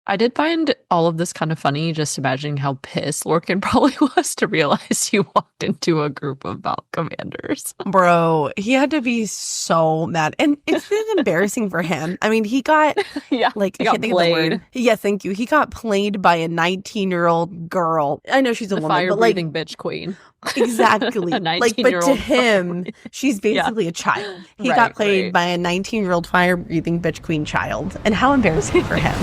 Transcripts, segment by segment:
I did find all of this kind of funny, just imagining how pissed Lorcan probably was to realize he walked into a group of Valg commanders. Bro, he had to be so mad. And it's been embarrassing for him. I mean, he got, Yeah, I he can't got think of the played. word. Yeah, thank you. He got played by a 19-year-old girl. I know she's a woman, but Fire-breathing bitch queen. Exactly. A But to 19-year-old him, she's basically a child. He got played by a 19-year-old fire-breathing bitch queen child. And how embarrassing for him.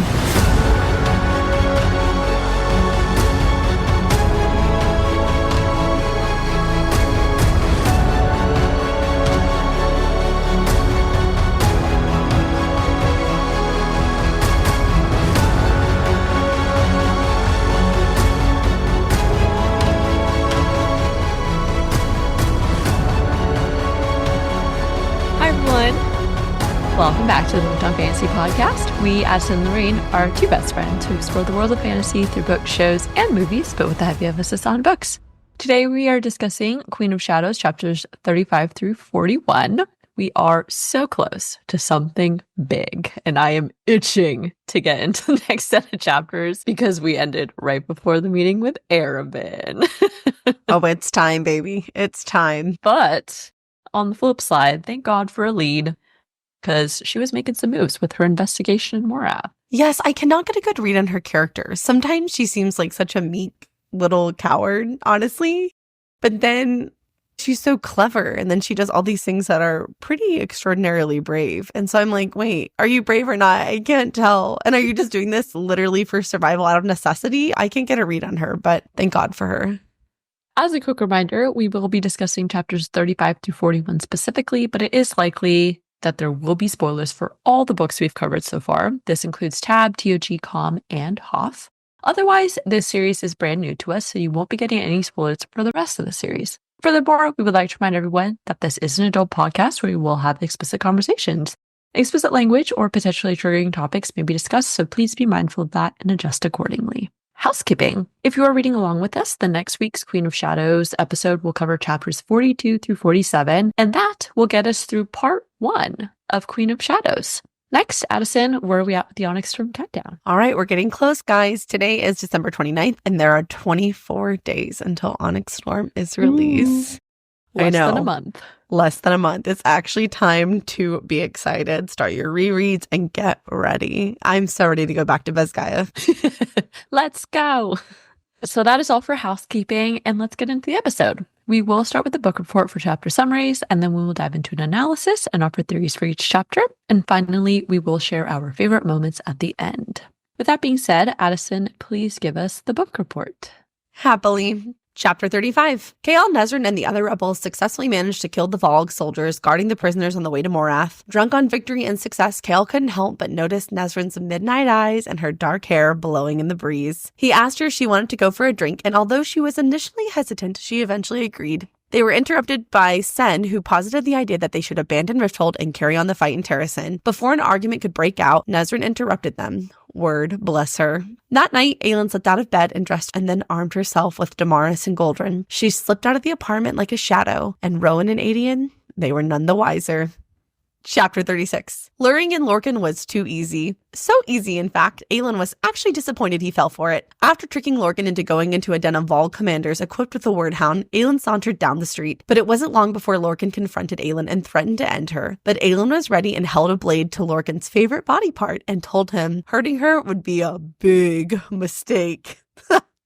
Welcome back to the Looked On Fantasy Podcast. We, Addison and Lorraine, are two best friends who explore the world of fantasy through books, shows, and movies, but with a heavy emphasis on books. Today we are discussing Queen of Shadows, chapters 35 through 41. We are so close to something big, and I am itching to get into the next set of chapters because we ended right before the meeting with Arobynn. Oh, it's time, baby. It's time. But on the flip side, thank God for Elide, because she was making some moves with her investigation in Morath. Yes, I cannot get a good read on her character. Sometimes she seems like such a meek little coward, honestly. But then she's so clever. And then she does all these things that are pretty extraordinarily brave. And so I'm like, wait, are you brave or not? I can't tell. And are you just doing this literally for survival out of necessity? I can't get a read on her, but thank God for her. As a quick reminder, we will be discussing chapters 35 through 41 specifically, but it is likely that there will be spoilers for all the books we've covered so far. This includes Tab, TOG, Com, and Hoth. Otherwise, this series is brand new to us, so you won't be getting any spoilers for the rest of the series. Furthermore, we would like to remind everyone that this is an adult podcast where we will have explicit conversations. Explicit language or potentially triggering topics may be discussed, so please be mindful of that and adjust accordingly. Housekeeping. If you are reading along with us, the next week's Queen of Shadows episode will cover chapters 42 through 47, and that will get us through part 1 of Queen of Shadows. Next, Addison, where are we at with the Onyx Storm countdown? All right, we're getting close, guys. Today is December 29th, and there are 24 days until Onyx Storm is released. Less than a month. Less than a month. It's actually time to be excited. Start your rereads and get ready. I'm so ready to go back to Vizcaya. Let's go. So that is all for housekeeping, and let's get into the episode. We will start with the book report for chapter summaries, and then we will dive into an analysis and offer theories for each chapter. And finally, we will share our favorite moments at the end. With that being said, Addison, please give us the book report. Happily. Chapter 35. Chaol, Nesryn, and the other rebels successfully managed to kill the Valg soldiers guarding the prisoners on the way to Morath. Drunk on victory and success, Chaol couldn't help but notice Nesryn's midnight eyes and her dark hair blowing in the breeze. He asked her if she wanted to go for a drink, and although she was initially hesitant, she eventually agreed. They were interrupted by Sen, who posited the idea that they should abandon Rifthold and carry on the fight in Terrasen. Before an argument could break out, Nesryn interrupted them. Word, bless her. That night, Aelin slipped out of bed and dressed and then armed herself with Damaris and Goldryn. She slipped out of the apartment like a shadow, and Rowan and Adian, they were none the wiser. Chapter 36. Luring in Lorcan was too easy. So easy, in fact, Aelin was actually disappointed he fell for it. After tricking Lorcan into going into a den of Valg commanders equipped with a wordhound, Aelin sauntered down the street. But it wasn't long before Lorcan confronted Aelin and threatened to end her. But Aelin was ready and held a blade to Lorcan's favorite body part and told him hurting her would be a big mistake.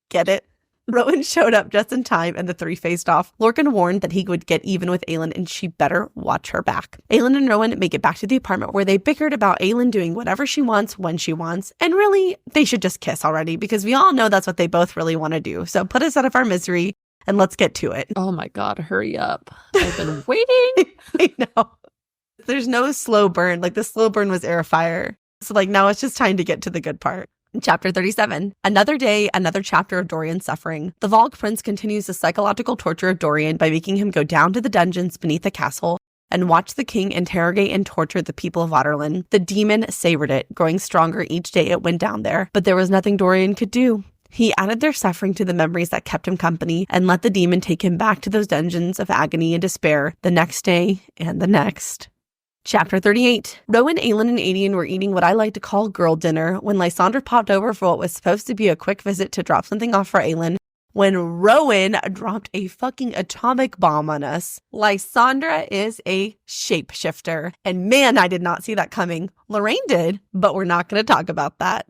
Get it? Rowan showed up just in time and the three faced off. Lorcan warned that he would get even with Aelin and she better watch her back. Aelin and Rowan make it back to the apartment where they bickered about Aelin doing whatever she wants when she wants. And really, they should just kiss already because we all know that's what they both really want to do. So put us out of our misery and let's get to it. Oh my God, hurry up. I've been waiting. I know. There's no slow burn. Like the slow burn was Heir of Fire. So like now it's just time to get to the good part. Chapter 37. Another day, another chapter of Dorian's suffering. The Valg Prince continues the psychological torture of Dorian by making him go down to the dungeons beneath the castle and watch the king interrogate and torture the people of Otterlin. The demon savored it, growing stronger each day it went down there, but there was nothing Dorian could do. He added their suffering to the memories that kept him company and let the demon take him back to those dungeons of agony and despair the next day and the next. Chapter 38. Rowan, Aelin, and Aedion were eating what I like to call girl dinner when Lysandra popped over for what was supposed to be a quick visit to drop something off for Aelin. When Rowan dropped a fucking atomic bomb on us. Lysandra is a shapeshifter. And man, I did not see that coming. Lorraine did, but we're not going to talk about that.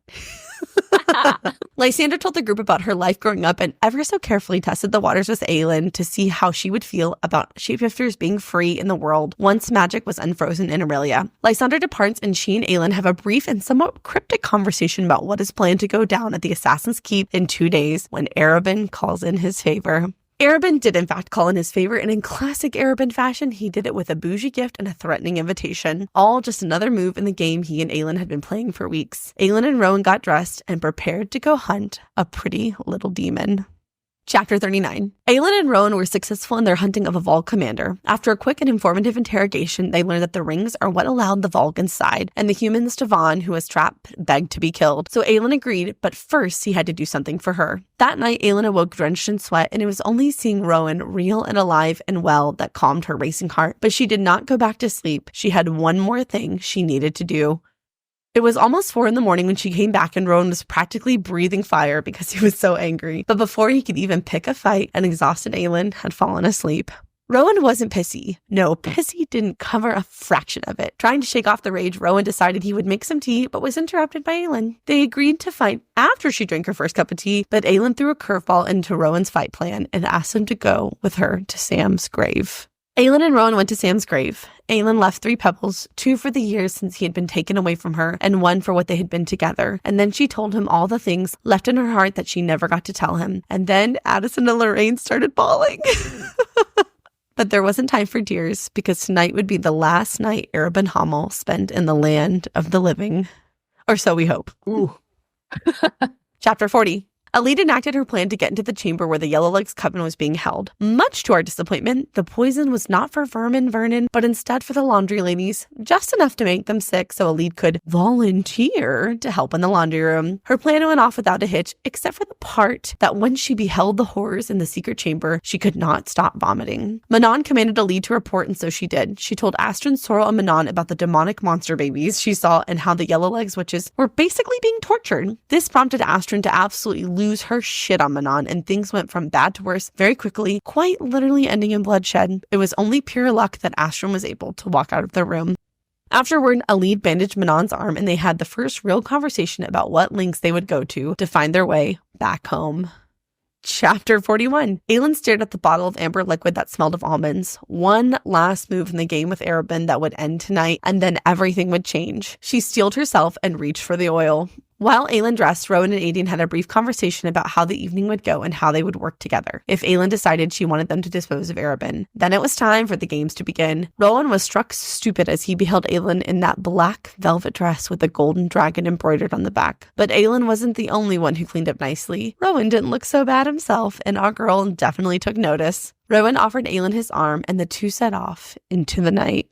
Lysandra told the group about her life growing up and ever so carefully tested the waters with Aelin to see how she would feel about shapeshifters being free in the world once magic was unfrozen in Aurelia. Lysandra departs and she and Aelin have a brief and somewhat cryptic conversation about what is planned to go down at the Assassin's Keep in 2 days when Arobynn calls in his favor. Arobynn did in fact call in his favor, and in classic Arobynn fashion, he did it with a bougie gift and a threatening invitation. All just another move in the game he and Aelin had been playing for weeks. Aelin and Rowan got dressed and prepared to go hunt a pretty little demon. Chapter 39. Aelin and Rowan were successful in their hunting of a Valg commander. After a quick and informative interrogation, they learned that the rings are what allowed the Valg inside, and the human Stefan, who was trapped, begged to be killed. So Aelin agreed, but first he had to do something for her. That night, Aelin awoke drenched in sweat, and it was only seeing Rowan real and alive and well that calmed her racing heart. But she did not go back to sleep. She had one more thing she needed to do. It was almost 4 a.m. when she came back, and Rowan was practically breathing fire because he was so angry. But before he could even pick a fight, an exhausted Aelin had fallen asleep. Rowan wasn't pissy. No, pissy didn't cover a fraction of it. Trying to shake off the rage, Rowan decided he would make some tea, but was interrupted by Aelin. They agreed to fight after she drank her first cup of tea, but Aelin threw a curveball into Rowan's fight plan and asked him to go with her to Sam's grave. Aelin and Rowan went to Sam's grave. Aelin left 3 pebbles, 2 for the years since he had been taken away from her, and 1 for what they had been together. And then she told him all the things left in her heart that she never got to tell him. And then Addison and Lorraine started bawling. But there wasn't time for tears, because tonight would be the last night Arobynn Hamel spent in the land of the living. Or so we hope. Ooh. Chapter 40. Elide enacted her plan to get into the chamber where the Yellowlegs coven was being held. Much to our disappointment, the poison was not for Vernon, but instead for the laundry ladies, just enough to make them sick so Elide could volunteer to help in the laundry room. Her plan went off without a hitch, except for the part that when she beheld the horrors in the secret chamber, she could not stop vomiting. Manon commanded Elide to report, and so she did. She told Astrid, Sorrel, and Manon about the demonic monster babies she saw and how the Yellowlegs witches were basically being tortured. This prompted Astrid to absolutely lose her shit on Manon, and things went from bad to worse very quickly, quite literally ending in bloodshed. It was only pure luck that Astrid was able to walk out of the room. Afterward, Elide bandaged Manon's arm, and they had the first real conversation about what lengths they would go to find their way back home. Chapter 41. Aelin stared at the bottle of amber liquid that smelled of almonds. One last move in the game with Arobynn that would end tonight, and then everything would change. She steeled herself and reached for the oil. While Aelin dressed, Rowan and Aedion had a brief conversation about how the evening would go and how they would work together if Aelin decided she wanted them to dispose of Arobynn. Then it was time for the games to begin. Rowan was struck stupid as he beheld Aelin in that black velvet dress with a golden dragon embroidered on the back. But Aelin wasn't the only one who cleaned up nicely. Rowan didn't look so bad himself, and our girl definitely took notice. Rowan offered Aelin his arm, and the two set off into the night.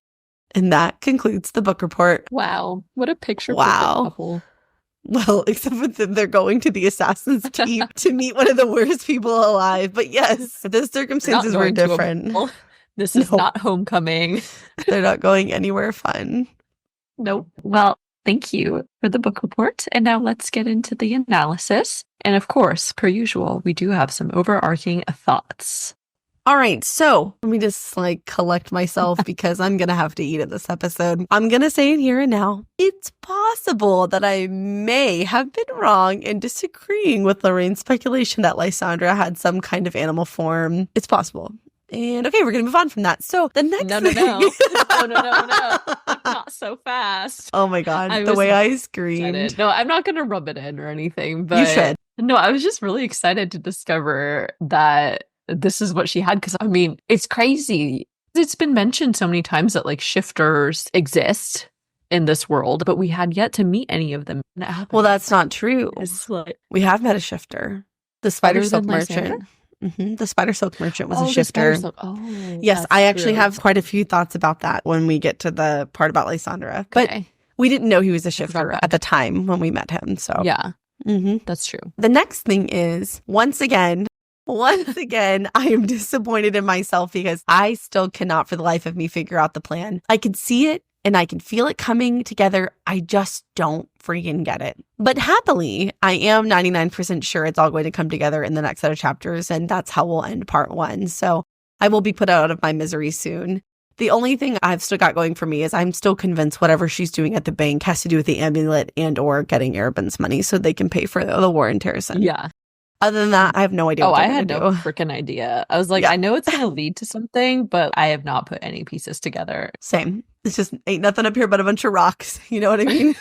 And that concludes the book report. Wow. What a picture Wow. couple. Well, except for them, they're going to the Assassin's Keep to meet one of the worst people alive. But yes, the circumstances were different. This is not homecoming. They're not going anywhere fun. Nope. Well, thank you for the book report. And now let's get into the analysis. And of course, per usual, we do have some overarching thoughts. All right, so let me just collect myself because I'm going to have to eat it this episode. I'm going to say it here and now. It's possible that I may have been wrong in disagreeing with Lorraine's speculation that Lysandra had some kind of animal form. It's possible. And okay, we're going to move on from that. So the next No. Not so fast. Oh my God, the way I screamed. Excited. No, I'm not going to rub it in or anything, but you should. No, I was just really excited to discover that this is what she had, because I mean, it's crazy. It's been mentioned so many times that shifters exist in this world, but we had yet to meet any of them. Well, that's not true. We have met a shifter. The spider silk merchant. The spider silk merchant was a shifter. Yes, I actually have quite a few thoughts about that when we get to the part about Lysandra. But we didn't know he was a shifter at the time when we met him. So yeah, that's true. The next thing is, once again, I am disappointed in myself because I still cannot for the life of me figure out the plan. I could see it and I can feel it coming together. I just don't freaking get it. But happily, I am 99% sure it's all going to come together in the next set of chapters, and that's how we'll end part 1. So I will be put out of my misery soon. The only thing I've still got going for me is I'm still convinced whatever she's doing at the bank has to do with the amulet and or getting Arobynn's money so they can pay for the war in Terrasen. Yeah. Other than that, I have no idea what I they're had gonna no do. freaking idea. I was like, I know it's going to lead to something, but I have not put any pieces together. Same. It's just ain't nothing up here but a bunch of rocks. You know what I mean?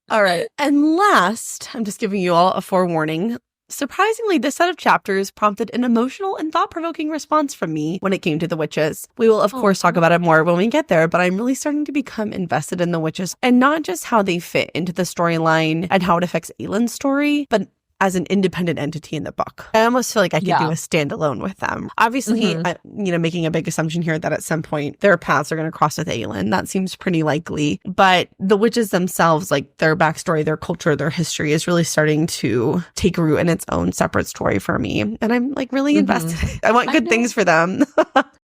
All right. And last, I'm just giving you all a forewarning. Surprisingly, this set of chapters prompted an emotional and thought-provoking response from me when it came to the witches. We will, of course, talk about it more when we get there, but I'm really starting to become invested in the witches, and not just how they fit into the storyline and how it affects Aelin's story, but as an independent entity in the book. I almost feel like I could do a standalone with them. Obviously, making a big assumption here that at some point their paths are going to cross with Aelin. That seems pretty likely. But the witches themselves, like their backstory, their culture, their history is really starting to take root in its own separate story for me. And I'm like really invested. I want good things for them.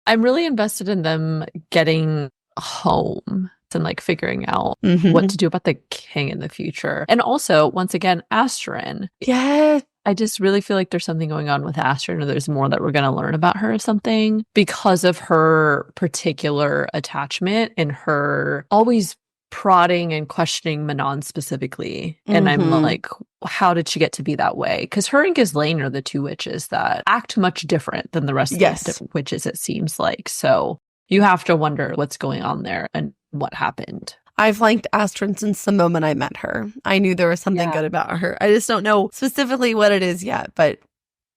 I'm really invested in them getting home and like figuring out what to do about the king in the future. And also, once again, Asterin. Yeah. I just really feel like there's something going on with Asterin, or there's more that we're going to learn about her or something because of her particular attachment and her always prodding and questioning Manon specifically. And I'm like, how did she get to be that way? Because her and Ghislaine are the two witches that act much different than the rest of the witches, it seems like. So you have to wonder what's going on there and what happened. I've liked Asterin since the moment I met her. I knew there was something good about her. I just don't know specifically what it is yet, but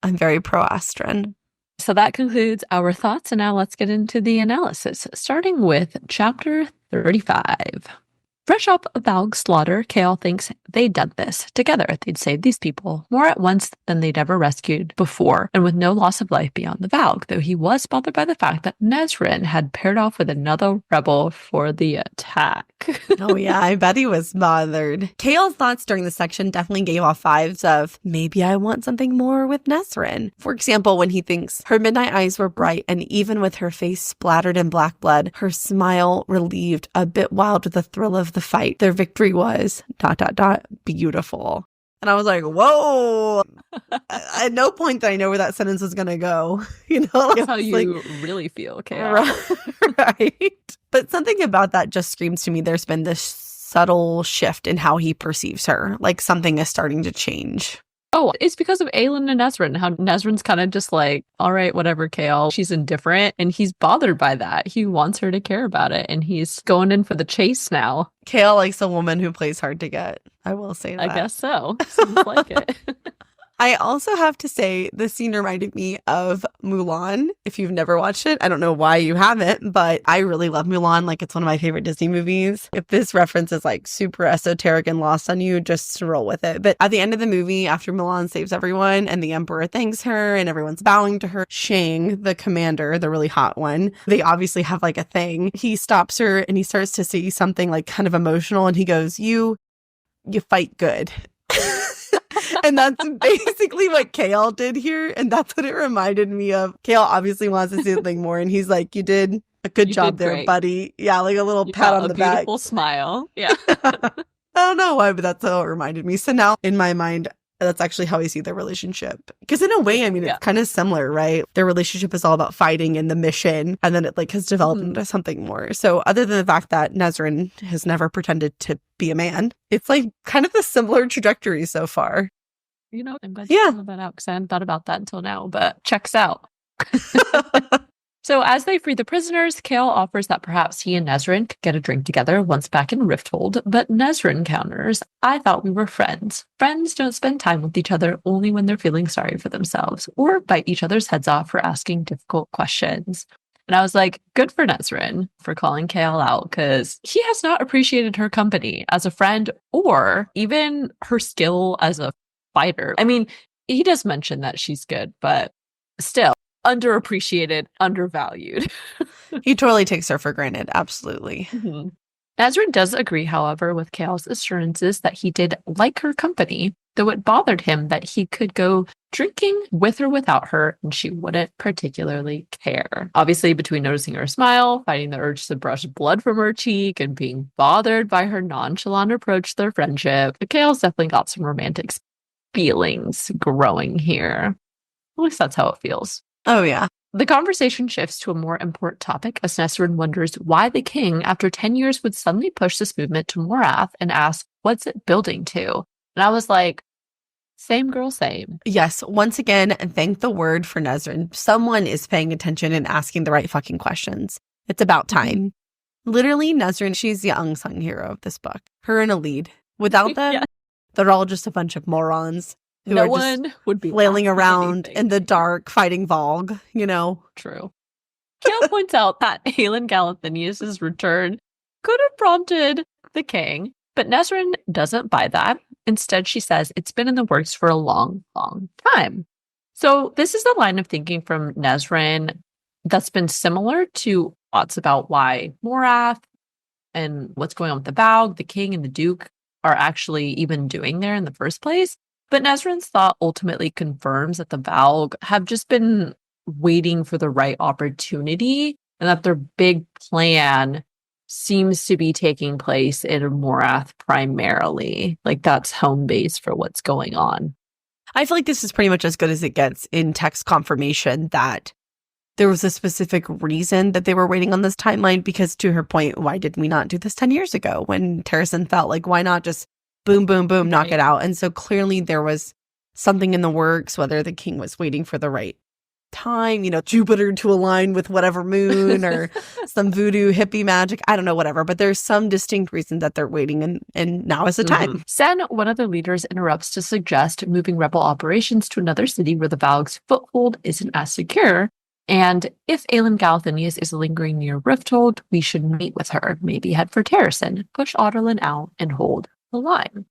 I'm very pro Asterin. So that concludes our thoughts, and now let's get into the analysis, starting with chapter 35. Fresh off a Valg slaughter, Chaol thinks they'd done this. Together, they'd saved these people more at once than they'd ever rescued before, and with no loss of life beyond the Valg, though he was bothered by the fact that Nesryn had paired off with another rebel for the attack. Oh yeah, I bet he was bothered. Chaol's thoughts during this section definitely gave off vibes of, maybe I want something more with Nesryn. For example, when he thinks her midnight eyes were bright, and even with her face splattered in black blood, her smile relieved, a bit wild with the thrill of the fight. Their victory was ... beautiful. And I was like, whoa. At no point did I know where that sentence was going to go. You know, that's how you really feel, Chaol. Right. But something about that just screams to me there's been this subtle shift in how he perceives her. Like something is starting to change. Oh, it's because of Aelin and Nesryn. How Nesryn's kind of just like, all right, whatever, Chaol. She's indifferent, and he's bothered by that. He wants her to care about it, and he's going in for the chase now. Chaol likes a woman who plays hard to get. I will say that. I guess so. Seems like it. I also have to say this scene reminded me of Mulan. If you've never watched it, I don't know why you haven't, but I really love Mulan. Like, it's one of my favorite Disney movies. If this reference is like super esoteric and lost on you, just roll with it. But at the end of the movie, after Mulan saves everyone and the emperor thanks her and everyone's bowing to her, Shang, the commander, the really hot one, they obviously have like a thing. He stops her and he starts to say something like kind of emotional, and he goes, you fight good. And that's basically what Chaol did here. And that's what it reminded me of. Chaol obviously wants to see something more. And he's like, you did a good job there, great. Buddy. Yeah, like a little pat on the back. Beautiful smile. Yeah. I don't know why, but that's how it reminded me. So now in my mind, that's actually how I see their relationship. Because in a way, I mean, it's kind of similar, right? Their relationship is all about fighting and the mission. And then it like has developed into something more. So other than the fact that Nesryn has never pretended to be a man, it's like kind of a similar trajectory so far. You know, I'm glad you found that out because I hadn't thought about that until now, but checks out. So as they free the prisoners, Chaol offers that perhaps he and Nesryn could get a drink together once back in Rifthold, but Nesryn counters, I thought we were friends. Friends don't spend time with each other only when they're feeling sorry for themselves or bite each other's heads off for asking difficult questions. And I was like, good for Nesryn for calling Chaol out, because he has not appreciated her company as a friend or even her skill as a fighter. I mean, he does mention that she's good, but still underappreciated, undervalued. He totally takes her for granted. Absolutely. Nesryn does agree, however, with Chaol's assurances that he did like her company, though it bothered him that he could go drinking with or without her, and she wouldn't particularly care. Obviously, between noticing her smile, fighting the urge to brush blood from her cheek, and being bothered by her nonchalant approach to their friendship, Chaol's definitely got some romantic feelings growing here. At least that's how it feels. Oh, yeah. The conversation shifts to a more important topic as Nesryn wonders why the king, after 10 years, would suddenly push this movement to Morath and ask, what's it building to? And I was like, same girl, same. Yes. Once again, thank the word for Nesryn. Someone is paying attention and asking the right fucking questions. It's about time. Literally, Nesryn, she's the unsung hero of this book. Her and Elide. Without them, Yeah. they're all just a bunch of morons who No are one just would be flailing asking around anything. in the dark fighting Valg, you know? True. Chaol points out that Aelin Galathinius' return could have prompted the king, but Nesryn doesn't buy that. Instead, she says it's been in the works for a long, long time. So this is the line of thinking from Nesryn that's been similar to thoughts about why Morath and what's going on with the Valg, the king, and the duke are actually even doing there in the first place. But Nesryn's thought ultimately confirms that the Valg have just been waiting for the right opportunity, and that their big plan seems to be taking place in Morath primarily. Like, that's home base for what's going on. I feel like this is pretty much as good as it gets in text confirmation that there was a specific reason that they were waiting on this timeline, because to her point, why did we not do this 10 years ago when Terrasen felt like, why not just boom, boom, boom, knock it out? And so clearly there was something in the works, whether the king was waiting for the right time, you know, Jupiter to align with whatever moon or some voodoo hippie magic. I don't know, whatever. But there's some distinct reason that they're waiting, and now is the time. Sen, one of the leaders, interrupts to suggest moving rebel operations to another city where the Valg's foothold isn't as secure. And if Aelin Galathinius is lingering near Rifthold, we should meet with her, maybe head for Terrasen, push Otterlin out, and hold the line.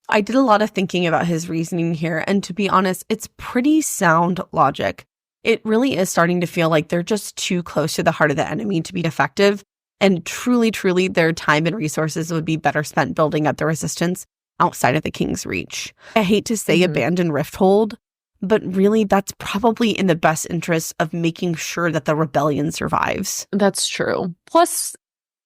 I did a lot of thinking about his reasoning here, and to be honest, it's pretty sound logic. It really is starting to feel like they're just too close to the heart of the enemy to be effective, and truly, truly, their time and resources would be better spent building up the resistance outside of the king's reach. I hate to say abandon Rifthold, but really that's probably in the best interest of making sure that the rebellion survives. That's true. Plus,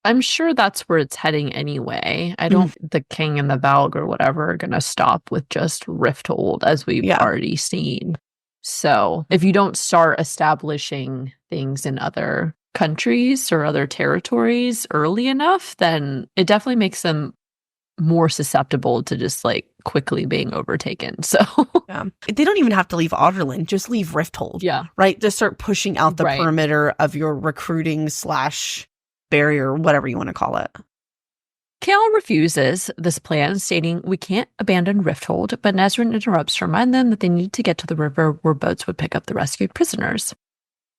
I'm sure that's where it's heading anyway. I don't think the king and the Valg or whatever are going to stop with just Rifthold, as we've already seen. So if you don't start establishing things in other countries or other territories early enough, then it definitely makes them more susceptible to just like quickly being overtaken. So they don't even have to leave Otterlin, just leave Rifthold. Yeah. Right? Just start pushing out the perimeter of your recruiting / barrier, whatever you want to call it. Chaol refuses this plan, stating, we can't abandon Rifthold, but Nesryn interrupts to remind them that they need to get to the river where boats would pick up the rescued prisoners.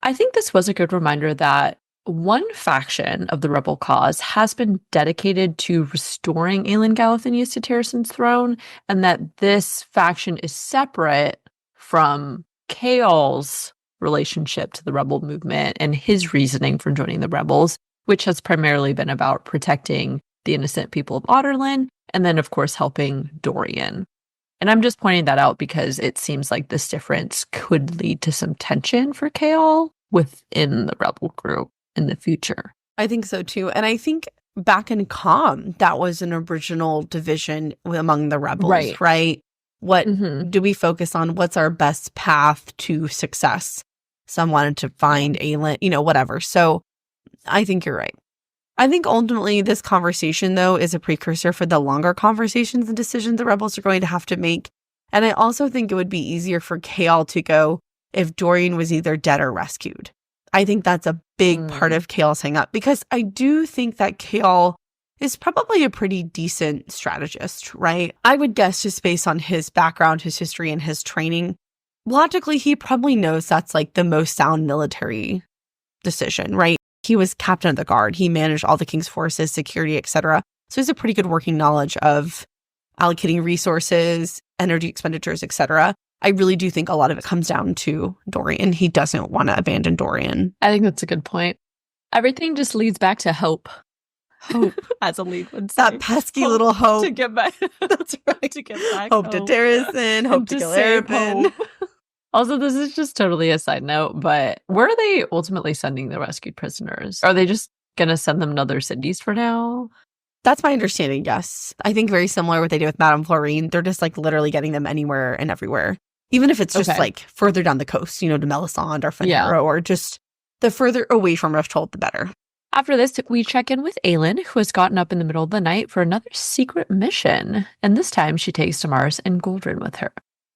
I think this was a good reminder that one faction of the rebel cause has been dedicated to restoring Aelin Galathinius to Terrasen's throne, and that this faction is separate from Chaol's relationship to the rebel movement and his reasoning for joining the rebels, which has primarily been about protecting the innocent people of Otterlin, and then, of course, helping Dorian. And I'm just pointing that out because it seems like this difference could lead to some tension for Chaol within the rebel group in the future. I think so, too. And I think back in Com, that was an original division among the rebels, right? What do we focus on? What's our best path to success? Some wanted to find Aelin, you know, whatever. So I think you're right. I think ultimately this conversation, though, is a precursor for the longer conversations and decisions the rebels are going to have to make. And I also think it would be easier for Chaol to go if Dorian was either dead or rescued. I think that's a big part of Chaol's hang up, because I do think that Chaol is probably a pretty decent strategist, right? I would guess, just based on his background, his history, and his training, logically, he probably knows that's like the most sound military decision, right? He was captain of the guard. He managed all the king's forces, security, etc. So he has a pretty good working knowledge of allocating resources, energy expenditures, etc. I really do think a lot of it comes down to Dorian. He doesn't want to abandon Dorian. I think that's a good point. Everything just leads back to hope. Hope. As Elide would say. That pesky little Hope. To get back. That's right. To get back Hope to Terracin, Hope to kill save Arobynn. Hope. Also, this is just totally a side note, but where are they ultimately sending the rescued prisoners? Are they just going to send them to other cities for now? That's my understanding, yes. I think very similar what they do with Madame Florine. They're just like literally getting them anywhere and everywhere. Even if it's just like further down the coast, to Melisande or Finera, or just the further away from Rifthold, the better. After this, we check in with Aelin, who has gotten up in the middle of the night for another secret mission. And this time she takes Damaris and Goldrin with her.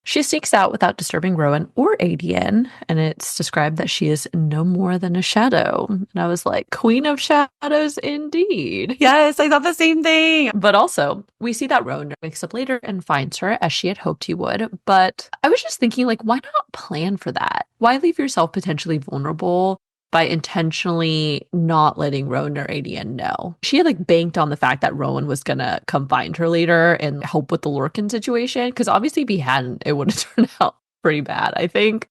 She sneaks out without disturbing Rowan or Adrian, and it's described that she is no more than a shadow. And I was like, Queen of Shadows indeed. Yes, I thought the same thing. But also, we see that Rowan wakes up later and finds her as she had hoped he would. But I was just thinking, like, why not plan for that? Why leave yourself potentially vulnerable by intentionally not letting Rowan or Adrian know? She had like banked on the fact that Rowan was gonna come find her later and help with the Lorcan situation, because obviously if he hadn't, it would have turned out pretty bad, I think.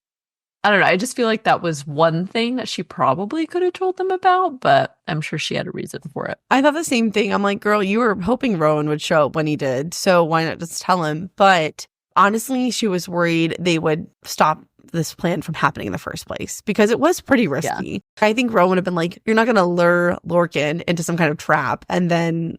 I don't know, I just feel like that was one thing that she probably could have told them about, but I'm sure she had a reason for it. I thought the same thing. I'm like, girl, you were hoping Rowan would show up when he did, so why not just tell him? But honestly, she was worried they would stop this plan from happening in the first place, because it was pretty risky. Yeah. I think Rowan would have been like, you're not going to lure Lorcan into some kind of trap and then,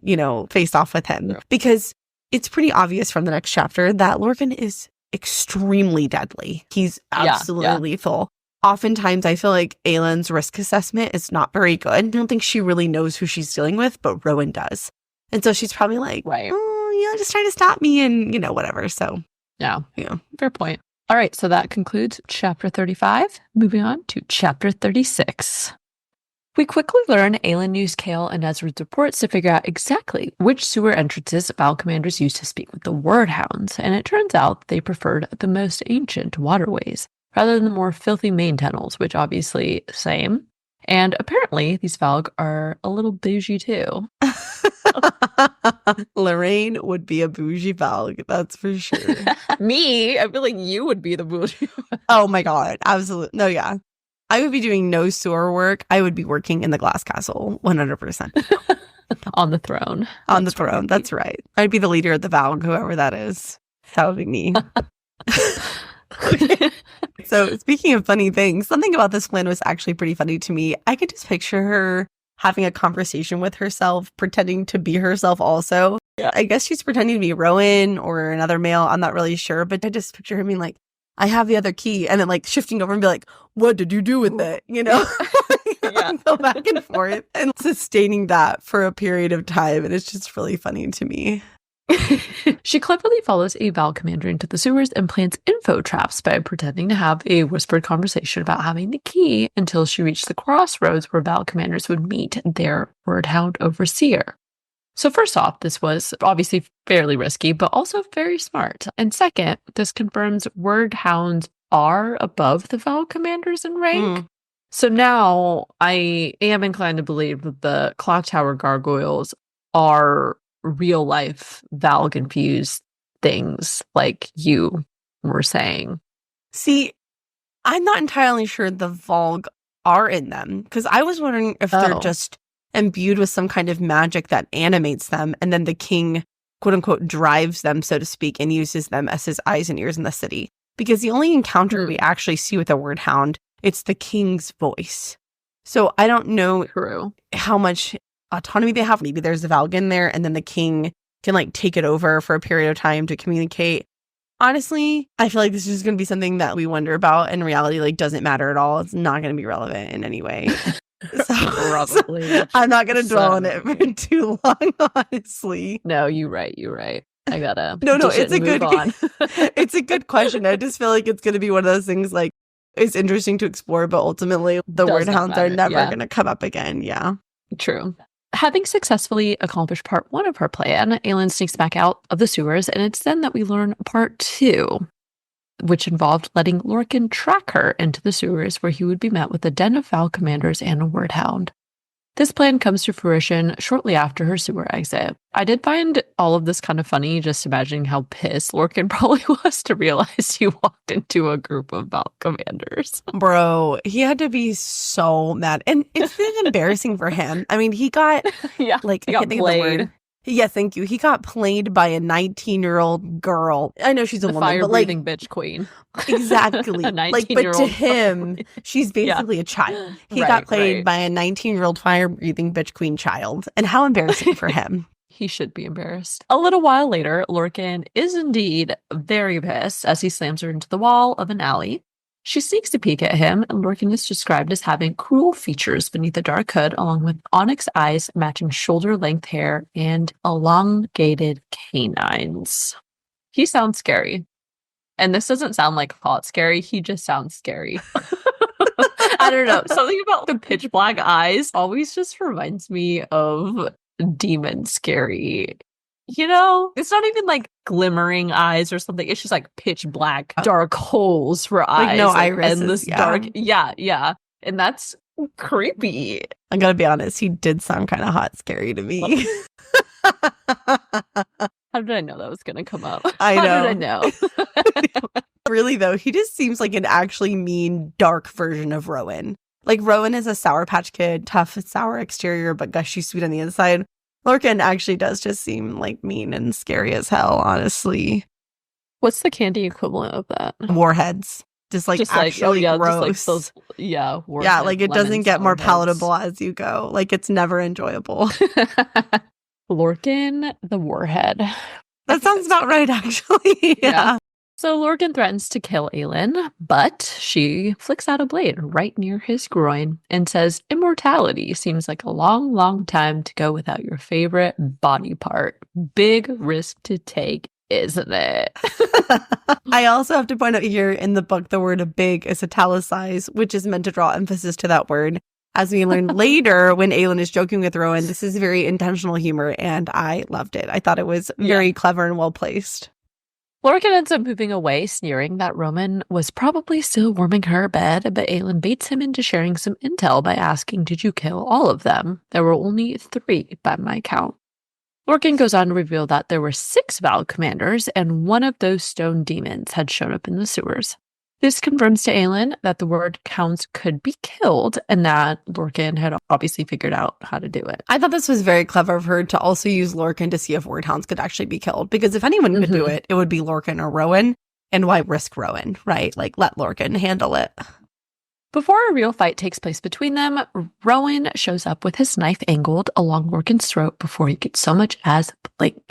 face off with him. Yeah. Because it's pretty obvious from the next chapter that Lorcan is extremely deadly. He's absolutely lethal. Oftentimes, I feel like Aelin's risk assessment is not very good. I don't think she really knows who she's dealing with, but Rowan does. And so she's probably like, just trying to stop me and, whatever. So, yeah, fair point. All right, so that concludes chapter 35. Moving on to chapter 36. We quickly learn Aelin used Chaol and Nesryn's reports to figure out exactly which sewer entrances Valg commanders used to speak with the word hounds, and it turns out they preferred the most ancient waterways, rather than the more filthy main tunnels, which obviously same. And apparently, these Valg are a little bougie too. Lorraine would be a bougie Valg, that's for sure. Me? I feel like you would be the bougie. Oh my god, absolutely. No, yeah. I would be doing no sewer work. I would be working in the Glass Castle, 100%. On the throne. On the throne, that's right. I'd be the leader of the Valg, whoever that is. That would be me. So speaking of funny things, something about this plan was actually pretty funny to me. I could just picture her having a conversation with herself, pretending to be herself also. Yeah. I guess she's pretending to be Rowan or another male. I'm not really sure, but I just picture her being like, I have the other key. And then like shifting over and be like, what did you do with it? Go back and forth and sustaining that for a period of time. And it's just really funny to me. She cleverly follows a Valg commander into the sewers and plants info traps by pretending to have a whispered conversation about having the key until she reached the crossroads where Valg commanders would meet their wordhound overseer. So first off, this was obviously fairly risky, but also very smart. And second, this confirms wordhounds are above the Valg commanders in rank. So now I am inclined to believe that the clock tower gargoyles are real life Valg infused things like you were saying. See, I'm not entirely sure the Valg are in them, because I was wondering if they're just imbued with some kind of magic that animates them, and then the king, quote unquote, drives them, so to speak, and uses them as his eyes and ears in the city. Because the only encounter we actually see with the word hound, it's the king's voice. So I don't know how much autonomy they have. Maybe there's a Valg in there, and then the king can like take it over for a period of time to communicate. Honestly, I feel like this is going to be something that we wonder about. In reality, like, doesn't matter at all. It's not going to be relevant in any way. Probably. I'm not going to dwell on it for too long, honestly. No, you're right. I gotta. No, it's a good on. It's a good question. I just feel like it's going to be one of those things like it's interesting to explore, but ultimately the word hounds are never going to come up again. Yeah, true. Having successfully accomplished part 1 of her plan, Aelin sneaks back out of the sewers, and it's then that we learn part 2, which involved letting Lorcan track her into the sewers, where he would be met with a den of Valg commanders and a wordhound. This plan comes to fruition shortly after her sewer exit. I did find all of this kind of funny, just imagining how pissed Lorcan probably was to realize he walked into a group of Valg commanders. Bro, he had to be so mad. And it's been embarrassing for him. I mean, he got, Yeah, I he got can't think of the played. word. Yeah, thank you. He got played by a 19-year-old girl. I know she's a The woman, but fire-breathing bitch queen. Exactly. A But to 19-year-old him, she's basically a child. He got played by a 19-year-old fire-breathing bitch queen child. And how embarrassing for him. He should be embarrassed. A little while later, Lorcan is indeed very pissed as he slams her into the wall of an alley. She sneaks a peek at him, and Lorcan is described as having cruel features beneath a dark hood, along with onyx eyes matching shoulder-length hair and elongated canines. He sounds scary. And this doesn't sound like hot scary, he just sounds scary. I don't know. Something about the pitch black eyes always just reminds me of demon scary. You know, it's not even like glimmering eyes or something. It's just like pitch black, dark holes for eyes. Like no irises. Endless dark. Yeah. And that's creepy. I gotta be honest, he did sound kind of hot scary to me. How did I know that was going to come up? I know. How did I know? Really, though, he just seems like an actually mean, dark version of Rowan. Like, Rowan is a Sour Patch Kid, tough, sour exterior, but gushy sweet on the inside. Lorcan actually does just seem like mean and scary as hell, honestly. What's the candy equivalent of that? Warheads. Just actually gross. Just like those, warhead yeah, like it doesn't lemon get more sour palatable as you go. Like it's never enjoyable. Lorcan the Warhead. That sounds about right, actually. Yeah. So Lorcan threatens to kill Aelin, but she flicks out a blade right near his groin and says, "Immortality seems like a long, long time to go without your favorite body part. Big risk to take, isn't it?" I also have to point out here in the book, the word big is italicized, which is meant to draw emphasis to that word. As we learn later, when Aelin is joking with Rowan, this is very intentional humor, and I loved it. I thought it was very clever and well placed. Lorcan ends up moving away, sneering that Rowan was probably still warming her bed, but Aelin baits him into sharing some intel by asking, "Did you kill all of them? There were only 3 by my count." Lorcan goes on to reveal that there were 6 Valg commanders, and one of those stone demons had shown up in the sewers. This confirms to Aelin that the word counts could be killed, and that Lorcan had obviously figured out how to do it. I thought this was very clever of her to also use Lorcan to see if word hounds could actually be killed. Because if anyone could do it, it would be Lorcan or Rowan. And why risk Rowan, right? Like, let Lorcan handle it. Before a real fight takes place between them, Rowan shows up with his knife angled along Lorcan's throat before he could so much as blink.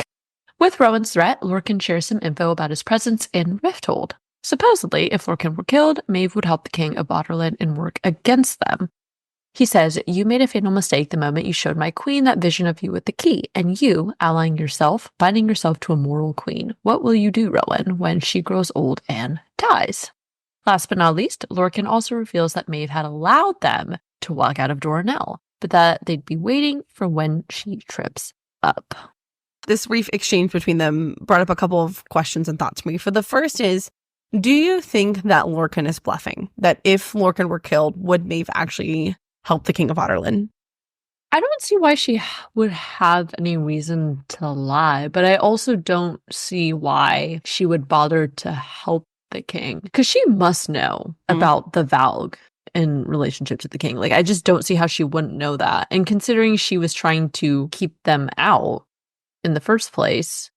With Rowan's threat, Lorcan shares some info about his presence in Rifthold. Supposedly, if Lorcan were killed, Maeve would help the king of Aelin and work against them. He says, "You made a fatal mistake the moment you showed my queen that vision of you with the key, and you, allying yourself, binding yourself to a mortal queen. What will you do, Rowan, when she grows old and dies?" Last but not least, Lorcan also reveals that Maeve had allowed them to walk out of Doranel, but that they'd be waiting for when she trips up. This brief exchange between them brought up a couple of questions and thoughts for me. For the first is, do you think that Lorcan is bluffing? That if Lorcan were killed, would Maeve actually help the king of Aelin? I don't see why she would have any reason to lie, but I also don't see why she would bother to help the king. Because she must know about the Valg in relationship to the king. Like, I just don't see how she wouldn't know that. And considering she was trying to keep them out in the first place,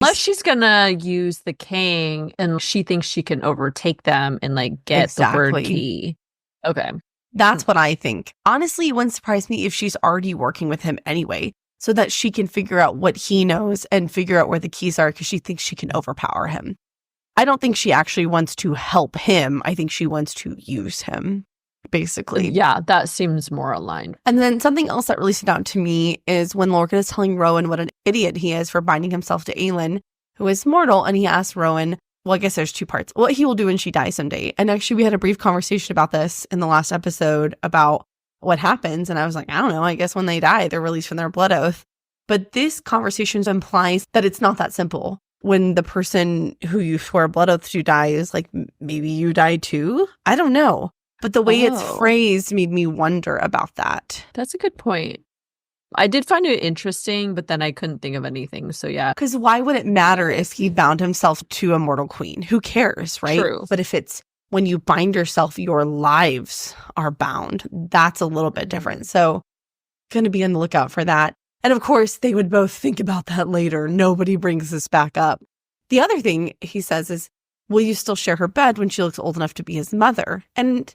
unless she's gonna use the king and she thinks she can overtake them and like get the word key. Okay. That's what I think. Honestly, it wouldn't surprise me if she's already working with him anyway, so that she can figure out what he knows and figure out where the keys are because she thinks she can overpower him. I don't think she actually wants to help him. I think she wants to use him, basically. Yeah, that seems more aligned. And then something else that really stood out to me is when Lorcan is telling Rowan what an idiot he is for binding himself to Aelin, who is mortal, and he asks Rowan, well, I guess there's 2 parts, what he will do when she dies someday. And actually, we had a brief conversation about this in the last episode about what happens. And I was like, I don't know, I guess when they die, they're released from their blood oath. But this conversation implies that it's not that simple. When the person who you swore a blood oath to dies, like maybe you die too? I don't know. But the way it's phrased made me wonder about that. That's a good point. I did find it interesting, but then I couldn't think of anything. So yeah. Because why would it matter if he bound himself to a mortal queen? Who cares, right? True. But if it's when you bind yourself, your lives are bound. That's a little bit different. So going to be on the lookout for that. And of course, they would both think about that later. Nobody brings this back up. The other thing he says is, will you still share her bed when she looks old enough to be his mother? And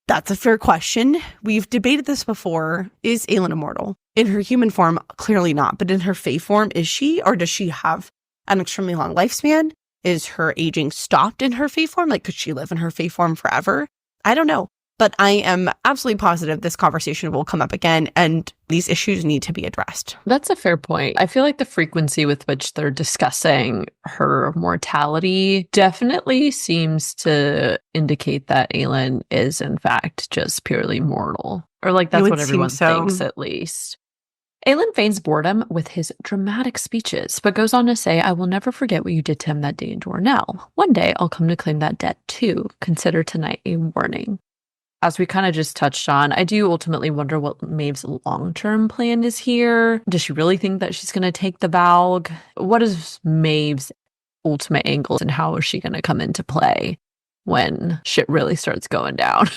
that's a fair question. We've debated this before. Is Aelin immortal? In her human form, clearly not. But in her fae form, is she? Or does she have an extremely long lifespan? Is her aging stopped in her fae form? Like, could she live in her fae form forever? I don't know. But I am absolutely positive this conversation will come up again, and these issues need to be addressed. That's a fair point. I feel like the frequency with which they're discussing her mortality definitely seems to indicate that Aelin is, in fact, just purely mortal. Or like that's what everyone thinks, at least. Aelin feigns boredom with his dramatic speeches, but goes on to say, I will never forget what you did to him that day in Dornell. One day, I'll come to claim that debt, too. Consider tonight a warning. As we kind of just touched on, I do ultimately wonder what Maeve's long-term plan is here. Does she really think that she's going to take the Valg? What is Maeve's ultimate angle, and how is she going to come into play when shit really starts going down?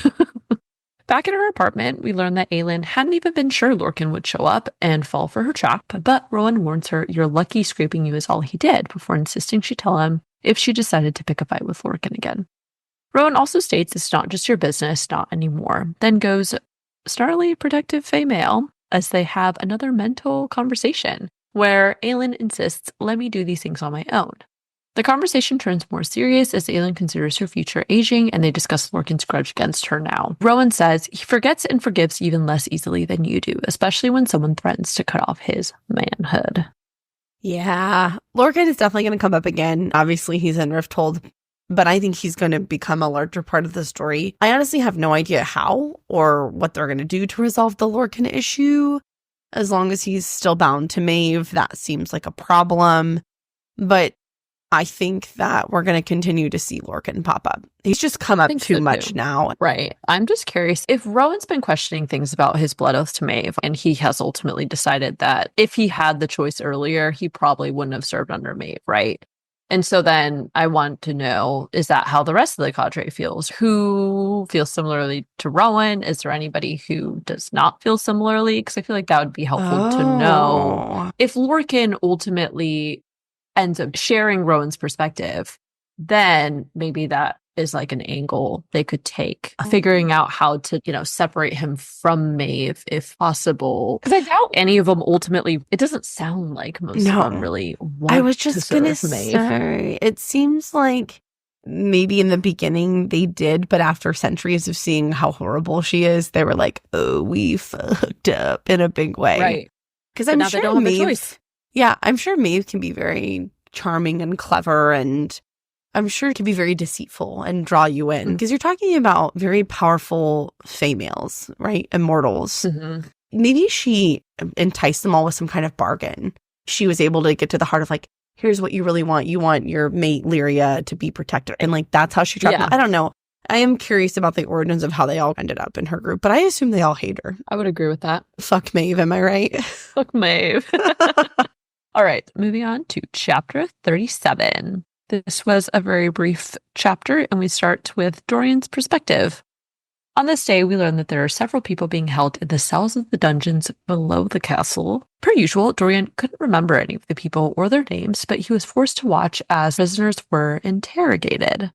Back in her apartment, we learn that Aelin hadn't even been sure Lorcan would show up and fall for her trap, but Rowan warns her, you're lucky scraping you is all he did, before insisting she tell him if she decided to pick a fight with Lorcan again. Rowan also states it's not just your business, not anymore, then goes snarly protective fae male as they have another mental conversation where Aelin insists, let me do these things on my own. The conversation turns more serious as Aelin considers her future aging, and they discuss Lorcan's grudge against her now. Rowan says he forgets and forgives even less easily than you do, especially when someone threatens to cut off his manhood. Yeah, Lorcan is definitely going to come up again. Obviously, he's in Rifthold, but I think he's going to become a larger part of the story. I honestly have no idea how or what they're going to do to resolve the Lorcan issue. As long as he's still bound to Maeve, that seems like a problem. But I think that we're going to continue to see Lorcan pop up. He's just come up too much now. Right. I'm just curious if Rowan's been questioning things about his blood oath to Maeve, and he has ultimately decided that if he had the choice earlier, he probably wouldn't have served under Maeve, right? And so then I want to know, is that how the rest of the cadre feels? Who feels similarly to Rowan? Is there anybody who does not feel similarly? Because I feel like that would be helpful to know. If Lorcan ultimately ends up sharing Rowan's perspective, then maybe that is like an angle they could take, figuring out how to, separate him from Maeve if possible. Because I doubt any of them ultimately, it doesn't sound like most of them really want I was just to gonna serve Maeve. say, it seems like maybe in the beginning they did, but after centuries of seeing how horrible she is, they were like, oh, we fucked up in a big way. Right. Because I'm sure they don't have a Maeve, choice. yeah, I'm sure Maeve can be very charming and clever, and I'm sure it can be very deceitful and draw you in, because you're talking about very powerful females, right? Immortals. Mm-hmm. Maybe she enticed them all with some kind of bargain. She was able to get to the heart of like, here's what you really want. You want your mate Lyria to be protected. And like, that's how she trapped them. I don't know. I am curious about the origins of how they all ended up in her group, but I assume they all hate her. I would agree with that. Fuck Maeve, am I right? Fuck Maeve. All right, moving on to chapter 37. This was a very brief chapter, and we start with Dorian's perspective. On this day, we learn that there are several people being held in the cells of the dungeons below the castle. Per usual, Dorian couldn't remember any of the people or their names, but he was forced to watch as prisoners were interrogated.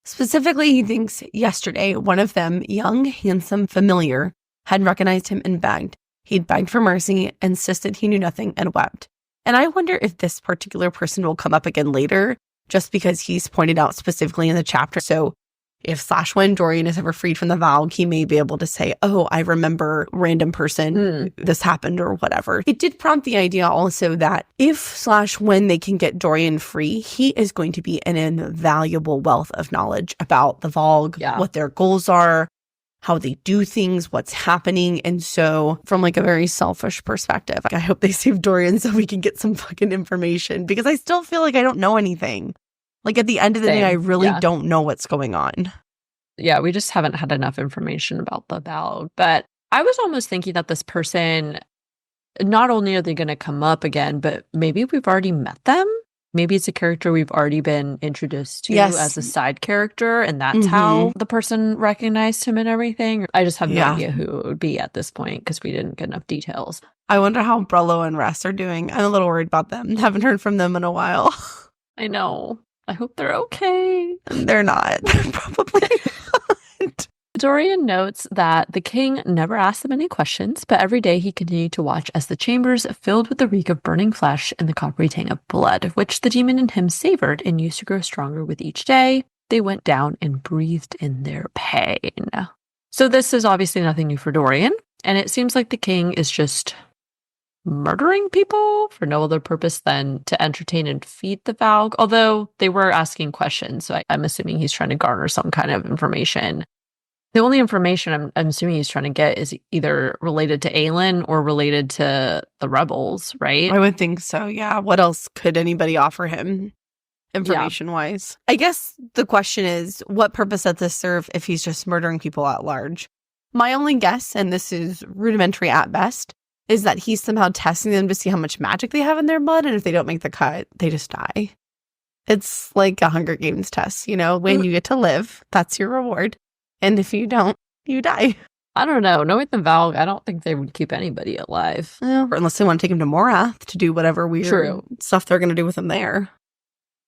Specifically, he thinks yesterday, one of them, young, handsome, familiar, had recognized him and begged. He'd begged for mercy, insisted he knew nothing, and wept. And I wonder if this particular person will come up again later, just because he's pointed out specifically in the chapter. So if / when Dorian is ever freed from the Valg, he may be able to say, oh, I remember random person, this happened or whatever. It did prompt the idea also that if / when they can get Dorian free, he is going to be an invaluable wealth of knowledge about the Valg, what their goals are, how they do things, what's happening. And so from like a very selfish perspective, I hope they save Dorian so we can get some fucking information, because I still feel like I don't know anything. Like at the end of the day, I really don't know what's going on. Yeah, we just haven't had enough information about the Valg. But I was almost thinking that this person, not only are they going to come up again, but maybe we've already met them. Maybe it's a character we've already been introduced to as a side character, and that's how the person recognized him and everything. I just have no idea who it would be at this point because we didn't get enough details. I wonder how Brello and Ress are doing. I'm a little worried about them. Haven't heard from them in a while. I know. I hope they're okay. They're not. They're probably not. Dorian notes that the king never asked them any questions, but every day he continued to watch as the chambers filled with the reek of burning flesh and the coppery tang of blood, which the demon in him savored and used to grow stronger with each day. They went down and breathed in their pain. So this is obviously nothing new for Dorian, and it seems like the king is just murdering people for no other purpose than to entertain and feed the Valg, although they were asking questions, so I'm assuming he's trying to garner some kind of information. The only information I'm assuming he's trying to get is either related to Aelin or related to the rebels, right? I would think so, yeah. What else could anybody offer him information-wise? I guess the question is, what purpose does this serve if he's just murdering people at large? My only guess, and this is rudimentary at best, is that he's somehow testing them to see how much magic they have in their blood, and if they don't make the cut, they just die. It's like a Hunger Games test, you know? When you get to live, that's your reward. And if you don't, you die. I don't know. Knowing the Valg, I don't think they would keep anybody alive. Or unless they want to take him to Morath to do whatever weird stuff they're going to do with him there.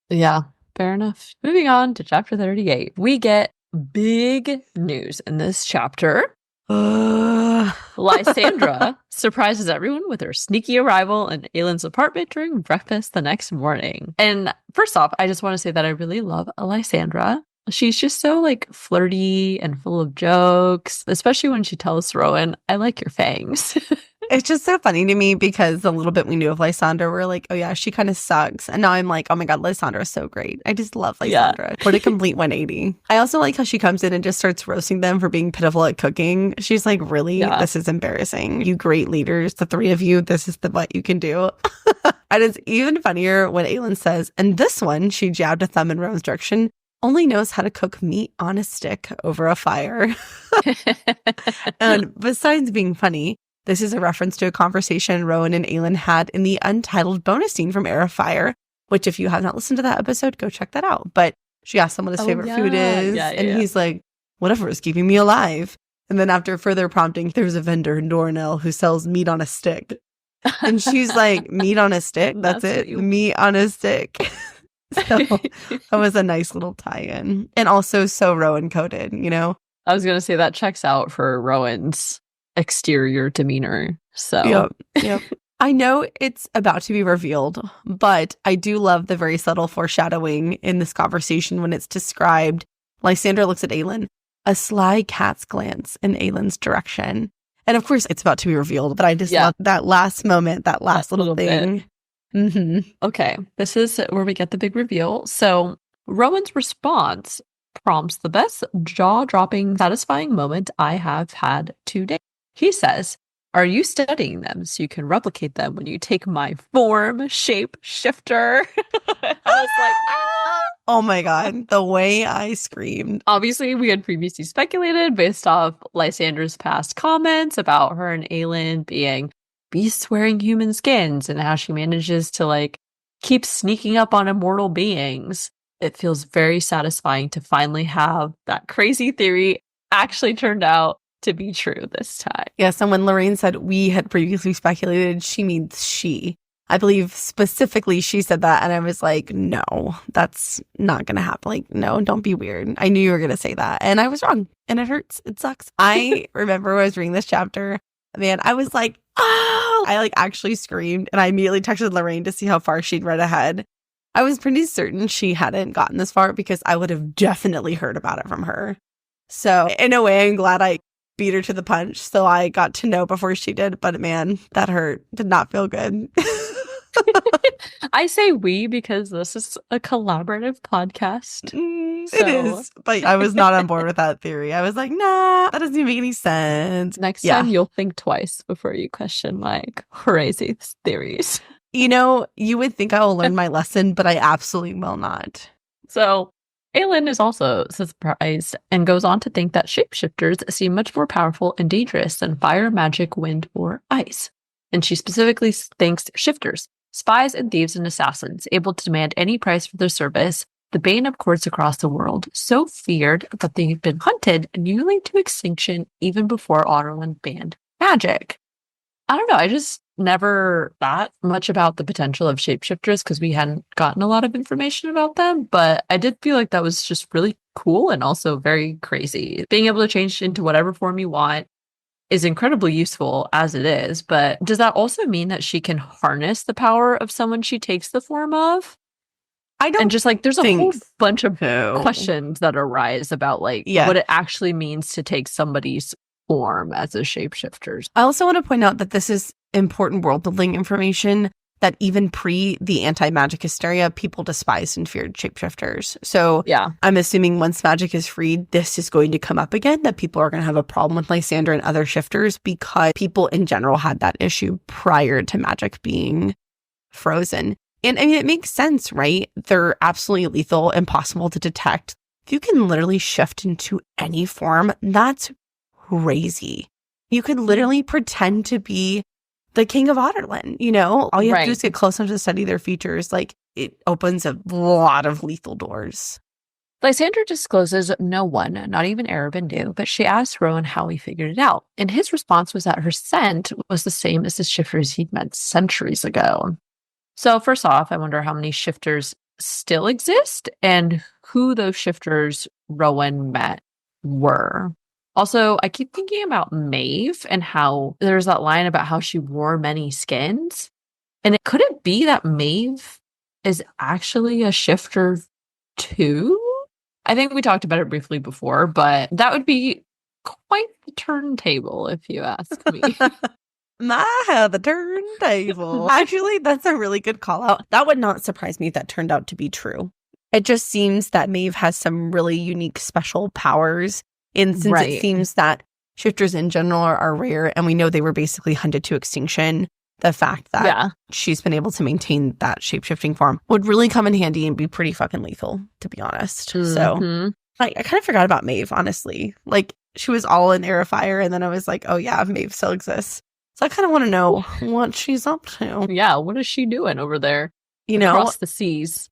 Yeah, fair enough. Moving on to chapter 38. We get big news in this chapter. Lysandra surprises everyone with her sneaky arrival in Aelin's apartment during breakfast the next morning. And first off, I just want to say that I really love Lysandra. She's just so like flirty and full of jokes, especially when she tells Rowan, I like your fangs. It's just so funny to me because the little bit we knew of Lysandra, we're like, oh yeah, she kind of sucks. And now I'm like, oh my God, Lysandra is so great. I just love Lysandra. What a complete 180. I also like how she comes in and just starts roasting them for being pitiful at cooking. She's like, really? This is embarrassing. You great leaders, the three of you, this is what you can do. And it's even funnier when Aelin says, and this one, she jabbed a thumb in Rowan's direction, only knows how to cook meat on a stick over a fire. And besides being funny, this is a reference to a conversation Rowan and Aelin had in the untitled bonus scene from Heir of Fire, which if you have not listened to that episode, go check that out. But she asked him what his favorite food is, and he's like, whatever is keeping me alive. And then after further prompting, there's a vendor in Dornell who sells meat on a stick. And she's like, meat on a stick? That's it? Meat on a stick. So that was a nice little tie-in. And also so Rowan-coded, you know? I was going to say that checks out for Rowan's exterior demeanor. So, Yep. I know it's about to be revealed, but I do love the very subtle foreshadowing in this conversation when it's described. Lysandra looks at Aelin, a sly cat's glance in Aelin's direction. And of course, it's about to be revealed, but I just love that last moment, that last little thing. Bit. Okay, this is where we get the big reveal. So Rowan's response prompts the best jaw-dropping, satisfying moment I have had to date. He says, are you studying them so you can replicate them when you take my form, shape, shifter? I was like, ah! Oh my God, the way I screamed. Obviously, we had previously speculated based off Lysandra's past comments about her and Aelin being beasts wearing human skins and how she manages to like keep sneaking up on immortal beings. It feels very satisfying to finally have that crazy theory actually turned out to be true this time. Yes, and when Lorraine said we had previously speculated, she means she. I believe specifically she said that, and I was like, no, that's not going to happen. Like, no, don't be weird. I knew you were going to say that, and I was wrong, and it hurts. It sucks. I remember when I was reading this chapter, man, I was like, oh! I like actually screamed, and I immediately texted Lorraine to see how far she'd read ahead. I was pretty certain she hadn't gotten this far because I would have definitely heard about it from her. So in a way, I'm glad I beat her to the punch, so I got to know before she did. But man, that hurt. Did not feel good. I say we because this is a collaborative podcast. It is, but I was not on board with that theory. I was like, nah, that doesn't even make any sense. Next time you'll think twice before you question my crazy theories. You know, you would think I will learn my lesson, but I absolutely will not. So Aelin is also surprised and goes on to think that shapeshifters seem much more powerful and dangerous than fire, magic, wind, or ice. And she specifically thinks shifters, spies and thieves and assassins, able to demand any price for their service, the bane of courts across the world, so feared that they've been hunted nearly to extinction even before Arobynn banned magic. I don't know, I just never thought much about the potential of shapeshifters because we hadn't gotten a lot of information about them, but I did feel like that was just really cool and also very crazy. Being able to change into whatever form you want is incredibly useful as it is, but does that also mean that she can harness the power of someone she takes the form of? I don't And just like there's a whole bunch of so. questions that arise about like what it actually means to take somebody's form as a shapeshifter. I also want to point out that this is important world building information that even pre the anti-magic hysteria, people despised and feared shapeshifters. So yeah, I'm assuming once magic is freed, this is going to come up again, that people are going to have a problem with Lysander and other shifters because people in general had that issue prior to magic being frozen. And I mean, it makes sense, right? They're absolutely lethal, impossible to detect. If you can literally shift into any form, that's crazy. You could literally pretend to be the king of Otterland, you know? All you have to do is get close enough to study their features. Like, it opens a lot of lethal doors. Lysander discloses no one, not even Arobynn, knew, but she asked Rowan how he figured it out. And his response was that her scent was the same as the shifters he'd met centuries ago. So first off, I wonder how many shifters still exist and who those shifters Rowan met were. Also, I keep thinking about Maeve and how there's that line about how she wore many skins. And could it be that Maeve is actually a shifter too? I think we talked about it briefly before, but that would be quite the turntable if you ask me. The turntable. Actually, that's a really good call out. That would not surprise me if that turned out to be true. It just seems that Maeve has some really unique special powers. And since it seems that shifters in general are rare, and we know they were basically hunted to extinction, the fact that she's been able to maintain that shape-shifting form would really come in handy and be pretty fucking lethal, to be honest. So I kind of forgot about Maeve, honestly. Like, she was all in Heir of Fire, and then I was like, oh yeah, Maeve still exists. So I kind of want to know what she's up to. Yeah, what is she doing over there? You know, across the seas.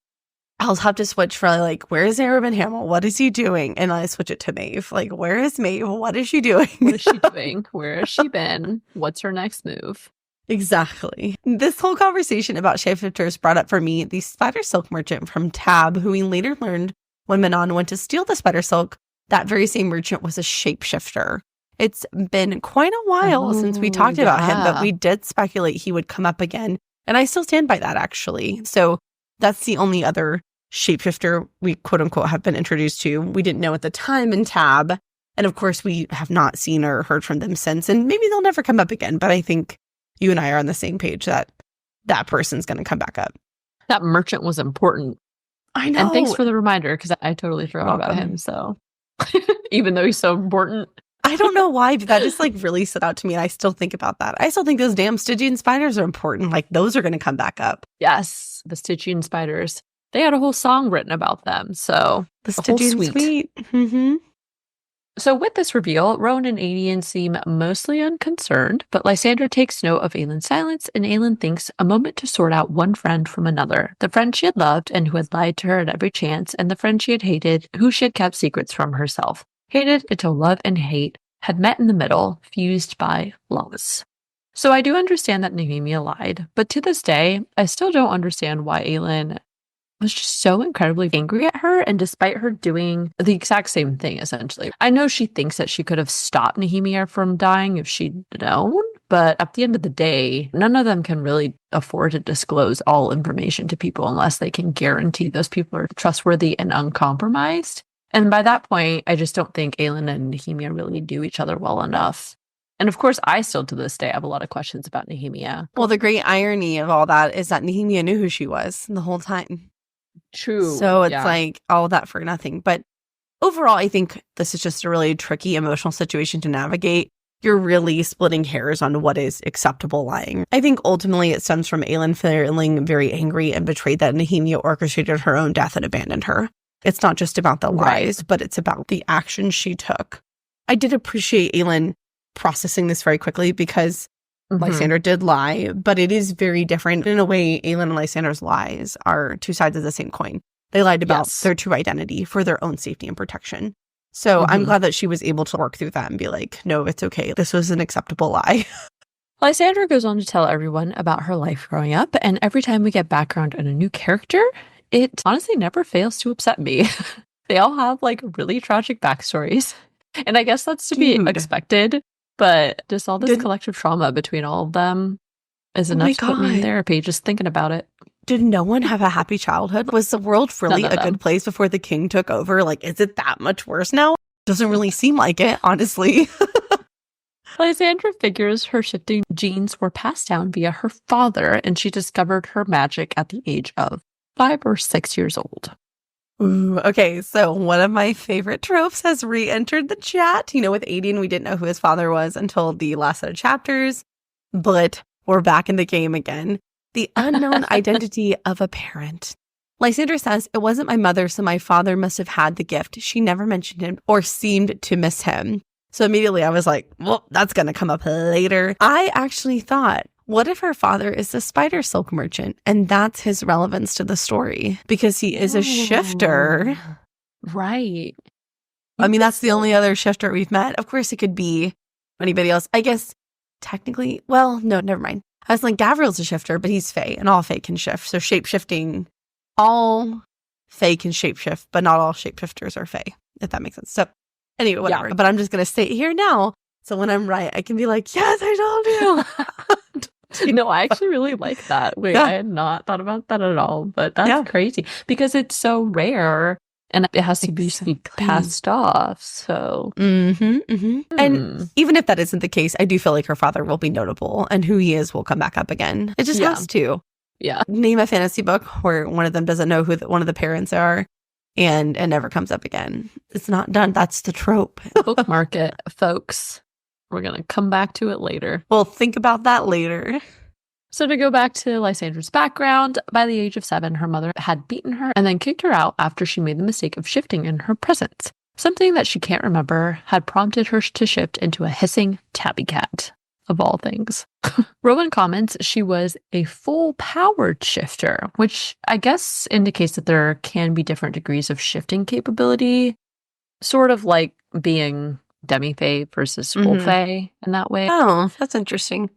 I'll have to switch for like, where is Arobynn Hamel? What is he doing? And I switch it to Maeve. Like, where is Maeve? What is she doing? What is she doing? Where has she been? What's her next move? Exactly. This whole conversation about shapeshifters brought up for me the spider silk merchant from Tab, who we later learned when Manon went to steal the spider silk, that very same merchant was a shapeshifter. It's been quite a while since we talked about him, but we did speculate he would come up again. And I still stand by that, actually. So that's the only other shapeshifter we quote unquote have been introduced to. We didn't know at the time in Tab. And of course, we have not seen or heard from them since. And maybe they'll never come up again. But I think you and I are on the same page that that person's going to come back up. That merchant was important. I know. And thanks for the reminder, because I totally forgot about him. So even though he's so important. I don't know why, but that just like really stood out to me. And I still think about that. I still think those damn Stygian spiders are important. Like, those are going to come back up. Yes, the Stygian spiders. They had a whole song written about them. So the Stygian suite. Mm-hmm. So with this reveal, Rowan and Aelin seem mostly unconcerned, but Lysander takes note of Aelin's silence, and Aelin thinks a moment to sort out one friend from another. The friend she had loved and who had lied to her at every chance, and the friend she had hated, who she had kept secrets from herself. Hated until love and hate had met in the middle, fused by loves. So I do understand that Nehemia lied, but to this day, I still don't understand why Aelin was just so incredibly angry at her, and despite her doing the exact same thing, essentially. I know she thinks that she could have stopped Nehemia from dying if she'd known, but at the end of the day, none of them can really afford to disclose all information to people unless they can guarantee those people are trustworthy and uncompromised. And by that point, I just don't think Aelin and Nehemia really do each other well enough. And of course, I still to this day have a lot of questions about Nehemia. Well, the great irony of all that is that Nehemia knew who she was the whole time. True. So it's like all that for nothing. But overall, I think this is just a really tricky emotional situation to navigate. You're really splitting hairs on what is acceptable lying. I think ultimately it stems from Aelin feeling very angry and betrayed that Nehemia orchestrated her own death and abandoned her. It's not just about the Right. lies, but it's about the action she took. I did appreciate Aelin processing this very quickly because Mhm. Lysander did lie, but it is very different. In a way, Aelin and Lysander's lies are two sides of the same coin. They lied about Yes. their true identity for their own safety and protection. So I'm Mhm. glad that she was able to work through that and be like, no, it's okay. This was an acceptable lie. Lysandra goes on to tell everyone about her life growing up, and every time we get background on a new character, it honestly never fails to upset me. They all have like really tragic backstories, and I guess that's to be Dude. expected, but just all this Did- collective trauma between all of them is Oh enough my to put me in God. therapy just thinking about it. Did no one have a happy childhood? Was the world really None a of them. good place before the king took over? Like, is it that much worse now? Doesn't really seem like it, honestly. Lysandra figures her shifting genes were passed down via her father, and she discovered her magic at the age of 5 or 6 years old. Ooh, okay, so one of my favorite tropes has re-entered the chat. You know, with Aiden, we didn't know who his father was until the last set of chapters, but we're back in the game again. The unknown identity of a parent. Lysander says, it wasn't my mother, so my father must have had the gift. She never mentioned him or seemed to miss him. So immediately I was like, well, that's going to come up later. I actually thought, what if her father is a spider silk merchant and that's his relevance to the story? Because he is a shifter. Right. I mean, that's the only other shifter we've met. Of course, it could be anybody else. I guess technically, well, no, never mind. I was like, Gavriel's a shifter, but he's Fae, and all Fae can shift. So shape-shifting, all Fae can shapeshift, but not all shapeshifters are Fae, if that makes sense. So anyway, whatever. Yeah. But I'm just going to stay here now. So when I'm right, I can be like, yes, I told you. No, I actually really like that. Wait, Yeah. I had not thought about that at all, but that's Yeah. crazy because it's so rare and it has to be Exactly. passed off. So, And even if that isn't the case, I do feel like her father will be notable and who he is will come back up again. It just Yeah. has to. yeah. Name a fantasy book where one of them doesn't know who one of the parents are and it never comes up again. It's not done. That's the trope. Bookmark it, folks. We're going to come back to it later. We'll think about that later. So to go back to Lysandra's background, by the age of 7, her mother had beaten her and then kicked her out after she made the mistake of shifting in her presence. Something that she can't remember had prompted her to shift into a hissing tabby cat, of all things. Rowan comments she was a full-powered shifter, which I guess indicates that there can be different degrees of shifting capability, sort of like being demi-fae versus full-fae in that way. Oh, that's interesting.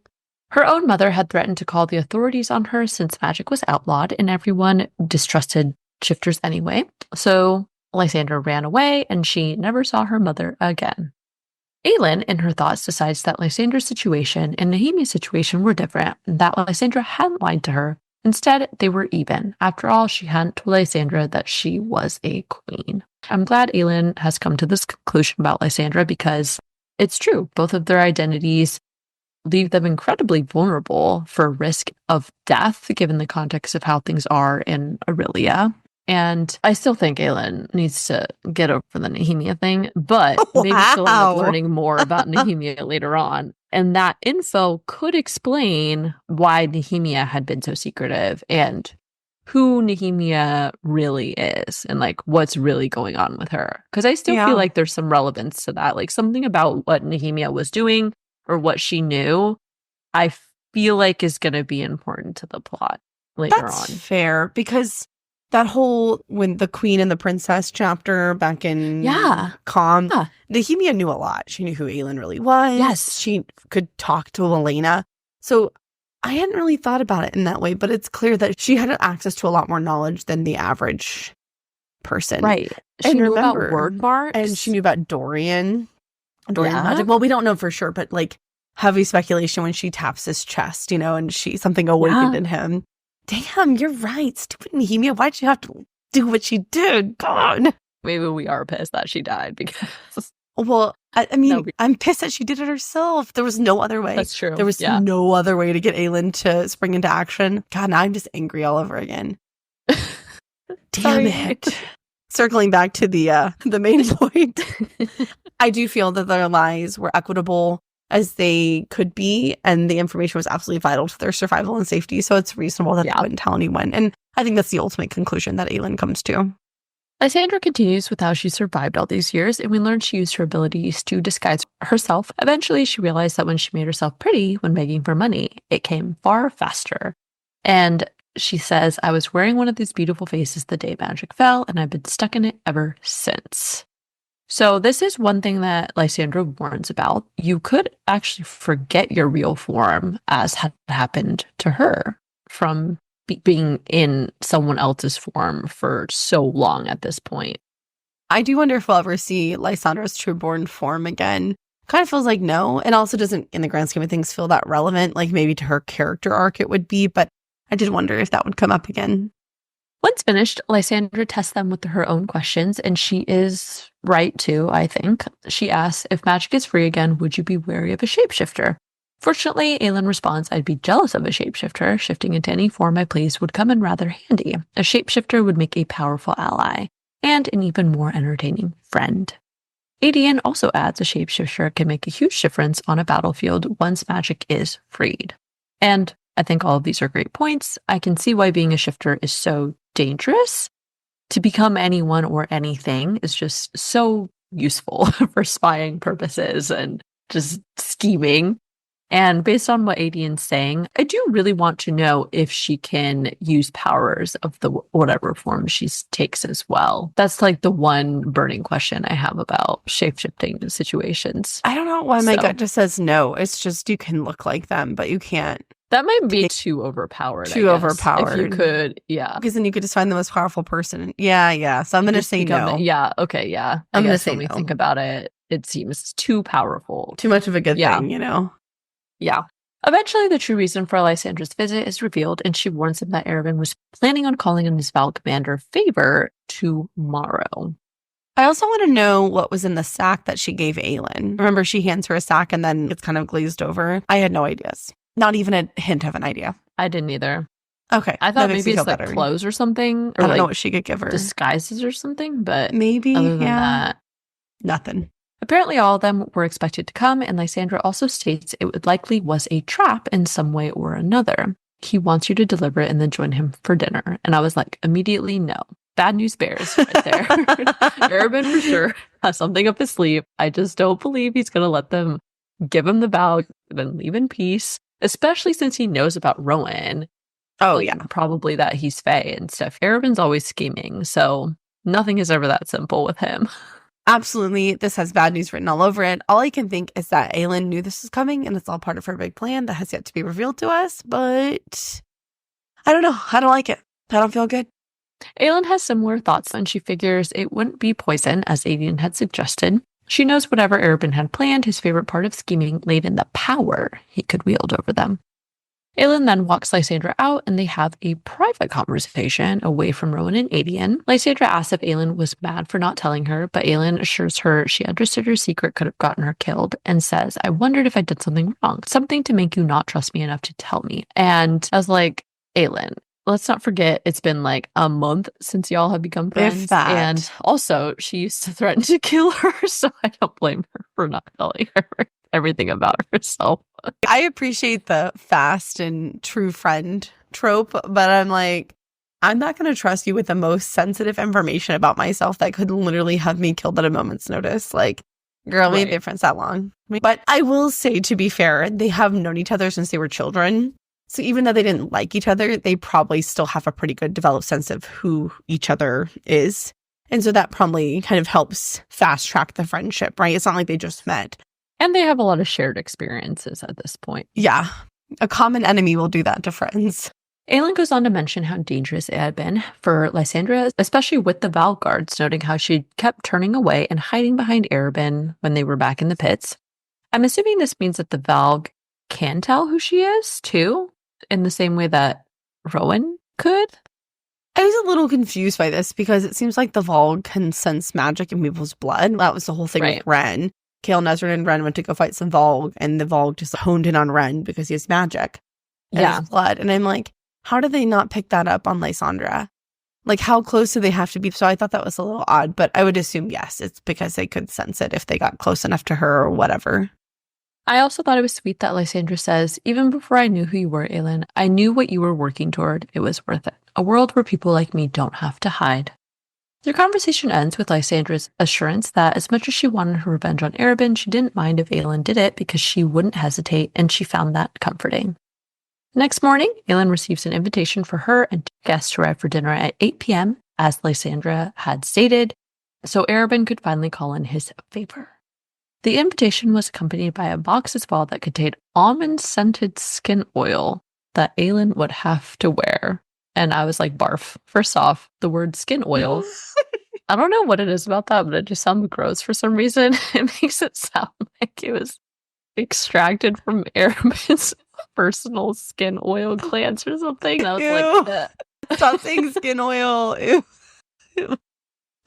Her own mother had threatened to call the authorities on her since magic was outlawed and everyone distrusted shifters anyway. So Lysandra ran away and she never saw her mother again. Aelin, in her thoughts, decides that Lysandra's situation and Nehemia's situation were different and that Lysandra hadn't lied to her. Instead, they were even. After all, she hadn't told Lysandra that she was a queen. I'm glad Aelin has come to this conclusion about Lysandra because it's true. Both of their identities leave them incredibly vulnerable for risk of death, given the context of how things are in Aurelia. And I still think Aelin needs to get over the Nehemia thing, but maybe she'll end up learning more about Nehemia later on. And that info could explain why Nehemia had been so secretive and who Nehemia really is and like what's really going on with her. Because I still feel like there's some relevance to that, like something about what Nehemia was doing or what she knew, I feel like is going to be important to the plot later That's on. fair, because that whole when the queen and the princess chapter back in Calm, Nehemia knew a lot. She knew who Aelin really was. Yes. She could talk to Elena. So I hadn't really thought about it in that way, but it's clear that she had access to a lot more knowledge than the average person. Right. She knew about word marks. And she knew about Dorian's magic. Well, we don't know for sure, but like heavy speculation when she taps his chest, you know, and something awakened in him. Damn, you're right. Stupid Nehemia. Why'd you have to do what she did? God. Maybe we are pissed that she died because... Well, I mean, I'm pissed that she did it herself. There was no other way. That's true. There was no other way to get Aelin to spring into action. God, now I'm just angry all over again. Damn it. Circling back to the main point, I do feel that their lies were equitable as they could be, and the information was absolutely vital to their survival and safety, so it's reasonable that they wouldn't tell anyone. And I think that's the ultimate conclusion that Aelin comes to. Lysandra continues with how she survived all these years, and we learn she used her abilities to disguise herself. Eventually, she realized that when she made herself pretty when begging for money, it came far faster. And she says, I was wearing one of these beautiful faces the day magic fell, and I've been stuck in it ever since. So this is one thing that Lysandra warns about. You could actually forget your real form, as had happened to her from being in someone else's form for so long at this point. I do wonder if we'll ever see Lysandra's trueborn form again. Kind of feels like no, and also doesn't, in the grand scheme of things, feel that relevant. Like maybe to her character arc it would be, but I did wonder if that would come up again. Once finished, Lysandra tests them with her own questions, and she is right too, I think. She asks, if magic is free again, would you be wary of a shapeshifter? Fortunately, Aelin responds, I'd be jealous of a shapeshifter. Shifting into any form I please would come in rather handy. A shapeshifter would make a powerful ally, and an even more entertaining friend. Aelin also adds a shapeshifter can make a huge difference on a battlefield once magic is freed. And I think all of these are great points. I can see why being a shifter is so dangerous. To become anyone or anything is just so useful for spying purposes and just scheming. And based on what Aelyn's saying, I do really want to know if she can use powers of the whatever form she takes as well. That's like the one burning question I have about shapeshifting situations. I don't know why my gut just says no. It's just you can look like them, but you can't. That might be too overpowered. Too overpowered. If you could, yeah. Because then you could just find the most powerful person. Yeah. So I'm going to say no. Okay. I'm going to say no. Think about it. It seems too powerful. Too much of a good thing, Yeah. Eventually, the true reason for Lysandra's visit is revealed, and she warns him that Arobynn was planning on calling in his Valg commander favor tomorrow. I also want to know what was in the sack that she gave Aelin. Remember, she hands her a sack and then it's kind of glazed over. I had no ideas. Not even a hint of an idea. I didn't either. Okay. I thought maybe it's like clothes or something. Or I don't know what she could give her. Disguises or something, but maybe, other than that, nothing. Apparently all of them were expected to come, and Lysandra also states it likely was a trap in some way or another. He wants you to deliver it and then join him for dinner. And I was like, immediately no. Bad news bears right there. Arobynn for sure has something up his sleeve. I just don't believe he's going to let them give him the Valg and then leave in peace, especially since he knows about Rowan. Oh, yeah. Probably that he's Fae and stuff. Arobynn's always scheming, so nothing is ever that simple with him. Absolutely. This has bad news written all over it. All I can think is that Aelin knew this was coming and it's all part of her big plan that has yet to be revealed to us, but I don't know. I don't like it. I don't feel good. Aelin has similar thoughts, and she figures it wouldn't be poison, as Aelin had suggested. She knows whatever Arobynn had planned, his favorite part of scheming laid in the power he could wield over them. Aelin then walks Lysandra out, and they have a private conversation away from Rowan and Aelin. Lysandra asks if Aelin was mad for not telling her, but Aelin assures her she understood her secret could have gotten her killed, and says, I wondered if I did something wrong, something to make you not trust me enough to tell me. And I was like, Aelin, let's not forget it's been like a month since y'all have become friends. And also, she used to threaten to kill her, so I don't blame her for not telling her everything about herself. I appreciate the fast and true friend trope, but I'm like, I'm not going to trust you with the most sensitive information about myself that could literally have me killed at a moment's notice. Like, girl, we ain't been friends that long. But I will say, to be fair, they have known each other since they were children. So even though they didn't like each other, they probably still have a pretty good developed sense of who each other is. And so that probably kind of helps fast track the friendship, right? It's not like they just met. And they have a lot of shared experiences at this point. Yeah. A common enemy will do that to friends. Aelin goes on to mention how dangerous it had been for Lysandra, especially with the Valg guards, noting how she kept turning away and hiding behind Arobynn when they were back in the pits. I'm assuming this means that the Valg can tell who she is, too, in the same way that Rowan could. I was a little confused by this because it seems like the Valg can sense magic in people's blood. That was the whole thing with Ren. Chaol, Nesryn, and Ren went to go fight some Valg, and the Valg just honed in on Ren because he has magic in his blood. And I'm like, how did they not pick that up on Lysandra? Like, how close do they have to be? So I thought that was a little odd, but I would assume, yes, it's because they could sense it if they got close enough to her or whatever. I also thought it was sweet that Lysandra says, even before I knew who you were, Aelin, I knew what you were working toward. It was worth it. A world where people like me don't have to hide. Their conversation ends with Lysandra's assurance that as much as she wanted her revenge on Arobynn, she didn't mind if Aelin did it because she wouldn't hesitate, and she found that comforting. Next morning, Aelin receives an invitation for her and 2 guests to arrive for dinner at 8 p.m., as Lysandra had stated, so Arobynn could finally call in his favor. The invitation was accompanied by a box as well that contained almond-scented skin oil that Aelin would have to wear. And I was like, barf. First off, the word skin oil. I don't know what it is about that, but it just sounds gross for some reason. It makes it sound like it was extracted from Arabynn's personal skin oil glands or something. I was like, stop saying skin oil. Ew.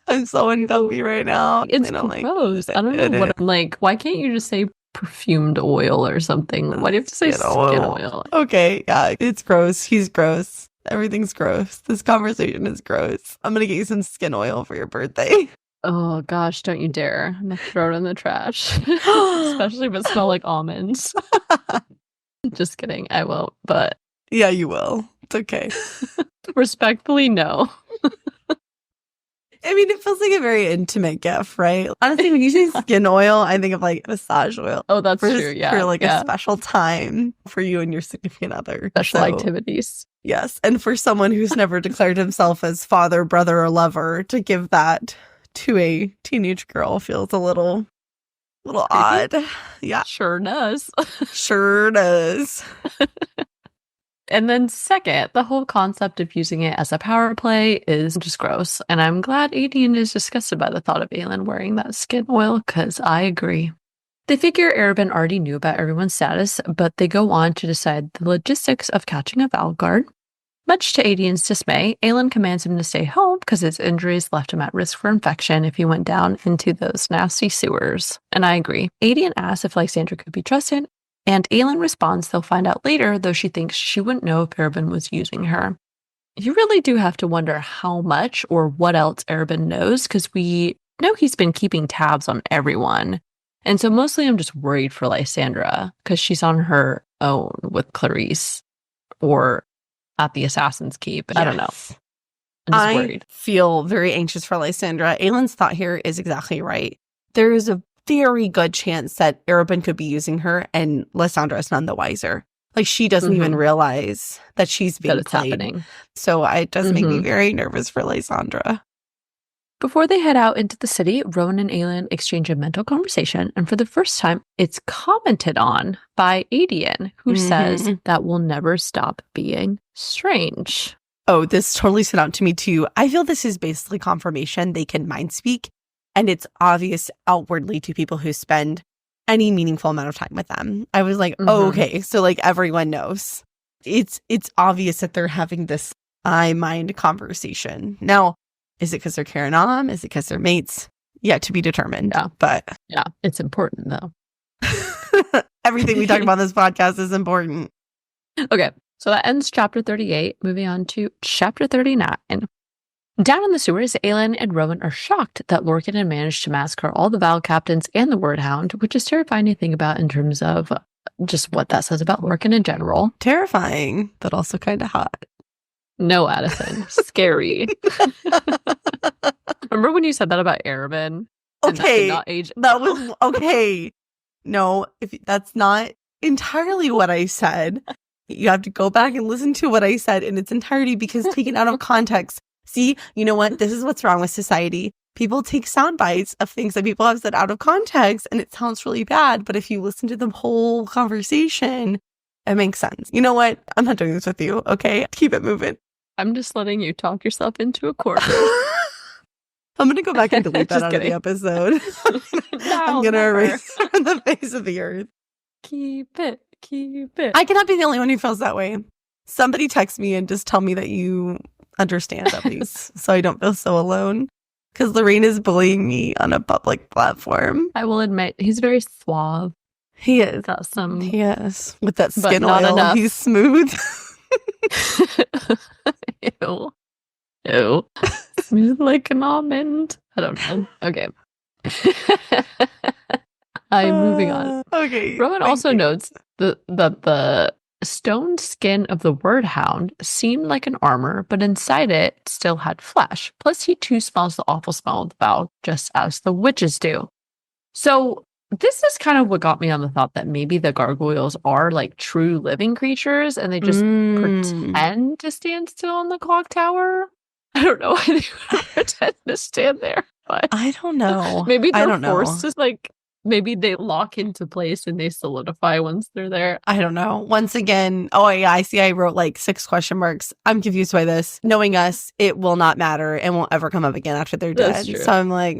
I'm so undumpy right now. It's gross. I don't know what I'm like. Why can't you just say perfumed oil or something? Why do you have to say skin oil? Okay, yeah, it's gross. He's gross. Everything's gross. This conversation is gross. I'm gonna get you some skin oil for your birthday. Oh gosh, don't you dare. I'm gonna throw it in the trash. Especially if it smells like almonds. Just kidding. I won't, but... Yeah, you will. It's okay. Respectfully, no. I mean, it feels like a very intimate gift, right? Honestly, when you say skin oil, I think of like massage oil. Oh, that's true, yeah. For like a special time for you and your significant other. Special activities. Yes. And for someone who's never declared himself as father, brother, or lover, to give that to a teenage girl feels a little odd. Yeah. Sure does. Sure does. And then second, the whole concept of using it as a power play is just gross. And I'm glad Aelin is disgusted by the thought of Aelin wearing that skin oil, because I agree. They figure Arobynn already knew about everyone's status, but they go on to decide the logistics of catching a Valg guard. Much to Aelyn's dismay, Aelin commands him to stay home because his injuries left him at risk for infection if he went down into those nasty sewers. And I agree. Aelin asks if Lysandra could be trusted, and Aelin responds they'll find out later, though she thinks she wouldn't know if Arobynn was using her. You really do have to wonder how much or what else Arobynn knows, because we know he's been keeping tabs on everyone. And so mostly I'm just worried for Lysandra, because she's on her own with Clarice, or at the Assassin's Keep. Yes. I don't know. I'm just worried. Feel very anxious for Lysandra. Aelin's thought here is exactly right. There is a very good chance that Arobynn could be using her, and Lysandra is none the wiser. Like, she doesn't even realize that she's being played. Happening. So it does make me very nervous for Lysandra. Before they head out into the city, Rowan and Aelin exchange a mental conversation, and for the first time, it's commented on by Dorian, who says that we'll never stop being strange. Oh, this totally stood out to me too. I feel this is basically confirmation they can mind speak, and it's obvious outwardly to people who spend any meaningful amount of time with them. I was like, oh, okay, so like everyone knows. It's obvious that they're having this I-mind conversation. Now, is it because they're carrying on? Is it because they're mates? Yeah, to be determined. Yeah. But yeah, it's important though. Everything we talk about in this podcast is important. Okay, so that ends chapter 38. Moving on to chapter 39. Down in the sewers, Aelin and Rowan are shocked that Lorcan had managed to massacre all the Valg captains and the Wordhound, which is terrifying to think about in terms of just what that says about Lorcan in general. Terrifying, but also kind of hot. No, Addison. Scary. Remember when you said that about Arobynn? Okay. That was okay. No, if that's not entirely what I said. You have to go back and listen to what I said in its entirety, because taken out of context. See, you know what? This is what's wrong with society. People take sound bites of things that people have said out of context, and it sounds really bad. But if you listen to the whole conversation, it makes sense. You know what? I'm not doing this with you, okay? Keep it moving. I'm just letting you talk yourself into a corner. I'm going to go back and delete that out of the episode. I'm going to erase from the face of the earth. Keep it. I cannot be the only one who feels that way. Somebody text me and just tell me that you understand at least, so I don't feel so alone. Because Lorraine is bullying me on a public platform. I will admit, he's very suave. He is. He is. With that skin oil, he's smooth. Ew. Smooth like an almond. I don't know. Okay. I'm moving on. Okay. Rowan also notes that the stone skin of the word hound seemed like an armor, but inside it still had flesh. Plus, he too smells the awful smell of the Valg, just as the witches do. So this is kind of what got me on the thought that maybe the gargoyles are like true living creatures and they just pretend to stand still in the clock tower. I don't know why they would pretend to stand there, but I don't know. Maybe I they're don't know. forced to like, maybe they lock into place and they solidify once they're there. I don't know. Once again, oh yeah, I see I wrote like 6 question marks. I'm confused by this. Knowing us, it will not matter and won't ever come up again after they're dead. That's true. So I'm like,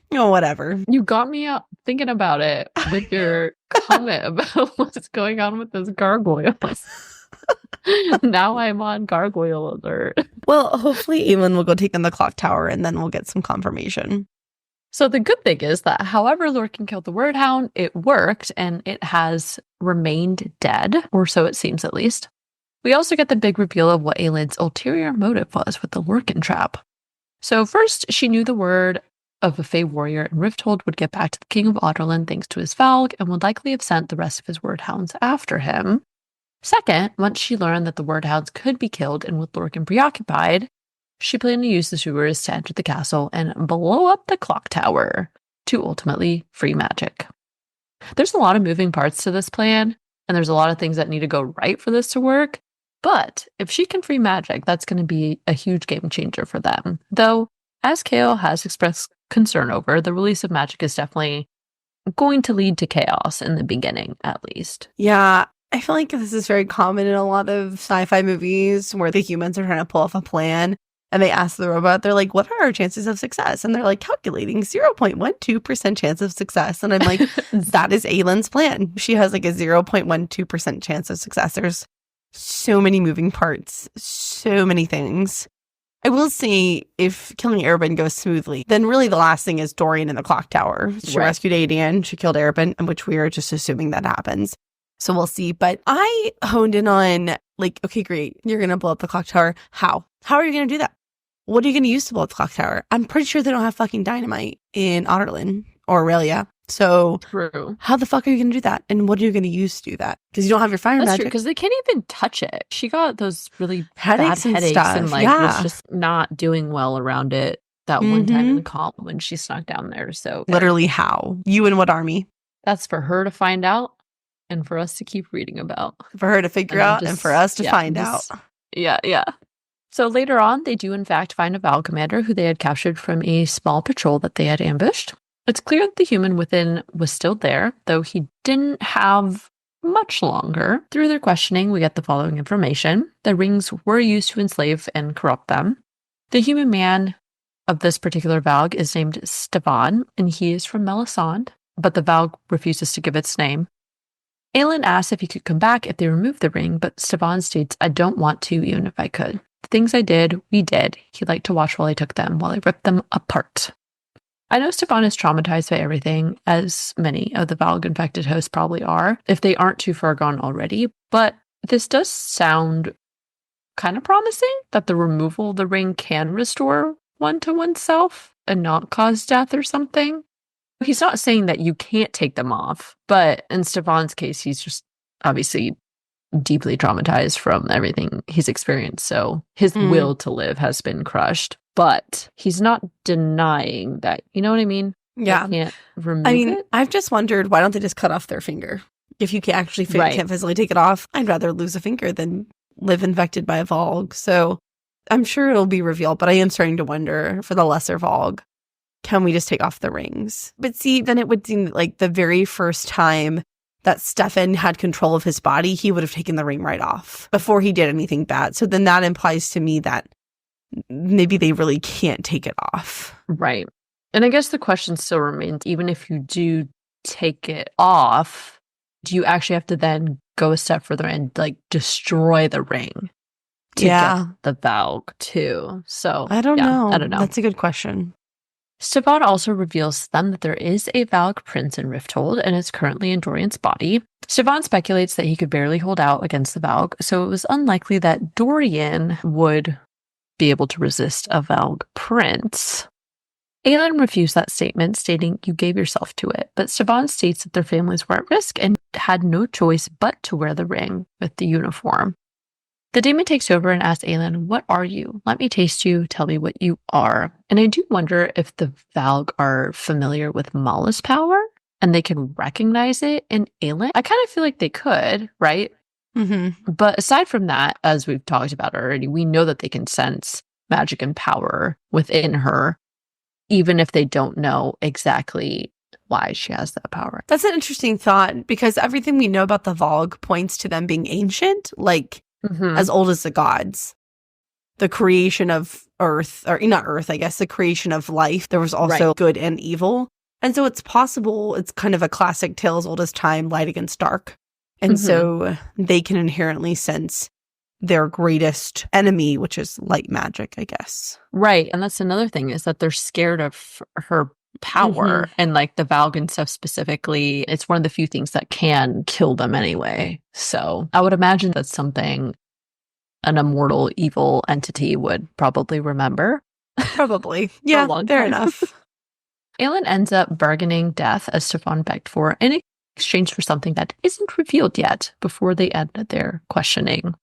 whatever. You got me up thinking about it with your comment about what's going on with those gargoyles. Now I'm on gargoyle alert. Well, hopefully Aelin will go take on the clock tower and then we'll get some confirmation. So the good thing is that however Lorcan killed the word hound, it worked and it has remained dead, or so it seems at least. We also get the big reveal of what Aelin's ulterior motive was with the Lorcan trap. So first, she knew the word of a Fey warrior and Rifthold would get back to the king of Aelin thanks to his Valg and would likely have sent the rest of his word hounds after him. Second, once she learned that the word hounds could be killed and with Lorcan preoccupied, she planned to use the sewers to enter the castle and blow up the clock tower to ultimately free magic. There's a lot of moving parts to this plan, and there's a lot of things that need to go right for this to work, but if she can free magic, that's going to be a huge game changer for them. Though, as Chaol has expressed concern over, the release of magic is definitely going to lead to chaos in the beginning, at least. Yeah. I feel like this is very common in a lot of sci-fi movies where the humans are trying to pull off a plan and they ask the robot, they're like, what are our chances of success? And they're like, calculating 0.12% chance of success. And I'm like, that is Aelin's plan. She has like a 0.12% chance of success. There's so many moving parts, so many things. I will say if killing Arobynn goes smoothly, then really the last thing is Dorian in the clock tower. She rescued Aelin, she killed Arobynn, which we are just assuming that happens. So we'll see. But I honed in on like, okay, great. You're going to blow up the clock tower. How? How are you going to do that? What are you going to use to blow up the clock tower? I'm pretty sure they don't have fucking dynamite in Aelin or Aurelia. So True. How the fuck are you going to do that? And what are you going to use to do that? Because you don't have your fire magic. Because they can't even touch it. She got those really headaches bad headaches and like was just not doing well around it that one time in the comp when she snuck down there. So literally how? You and what army? That's for her to find out and for us to keep reading about. For her to figure out and for us to find out. Yeah. So later on, they do in fact find a Valg commander who they had captured from a small patrol that they had ambushed. It's clear that the human within was still there, though he didn't have much longer. Through their questioning, we get the following information. The rings were used to enslave and corrupt them. The human man of this particular Valg is named Stefan, and he is from Melisande, but the Valg refuses to give its name. Aelin asks if he could come back if they remove the ring, but Stefan states, I don't want to, even if I could. The things I did, we did. He liked to watch while I took them, while I ripped them apart. I know Stefan is traumatized by everything, as many of the Valg-infected hosts probably are, if they aren't too far gone already, but this does sound kind of promising that the removal of the ring can restore one to oneself and not cause death or something. He's not saying that you can't take them off, but in Stefan's case, he's just obviously deeply traumatized from everything he's experienced, so his will to live has been crushed. But he's not denying that, you know what I mean? Yeah. They can't remove it. I've just wondered, why don't they just cut off their finger? If you can actually can't physically take it off, I'd rather lose a finger than live infected by a Valg. So I'm sure it'll be revealed, but I am starting to wonder for the lesser Valg, can we just take off the rings? But see, then it would seem like the very first time that Stefan had control of his body, he would have taken the ring right off before he did anything bad. So then that implies to me that maybe they really can't take it off. Right. And I guess the question still remains, even if you do take it off, do you actually have to then go a step further and like destroy the ring to get the Valg too? So I don't know. That's a good question. Stefan also reveals to them that there is a Valg prince in Rifthold and is currently in Dorian's body. Stefan speculates that he could barely hold out against the Valg, so it was unlikely that Dorian would be able to resist a Valg prince. Aelin refused that statement, stating, "You gave yourself to it." But Siobhan states that their families were at risk and had no choice but to wear the ring with the uniform. The demon takes over and asks Aelin, "What are you? Let me taste you. Tell me what you are." And I do wonder if the Valg are familiar with Mala's power and they can recognize it in Aelin. I kind of feel like they could, right? Mm-hmm. But aside from that, as we've talked about already, we know that they can sense magic and power within her, even if they don't know exactly why she has that power. That's an interesting thought, because everything we know about the Valg points to them being ancient, like as old as the gods. The creation of Earth, or not Earth, I guess, the creation of life. There was also good and evil. And so it's possible it's kind of a classic tale as old as time, light against dark. And so they can inherently sense their greatest enemy, which is light magic, I guess. Right. And that's another thing, is that they're scared of her power. And like the Valg and stuff specifically, it's one of the few things that can kill them anyway. So I would imagine that's something an immortal evil entity would probably remember. Probably. Yeah, fair enough. Aelin ends up bargaining death, as Stefan begged for, in exchange for something that isn't revealed yet before they end their questioning.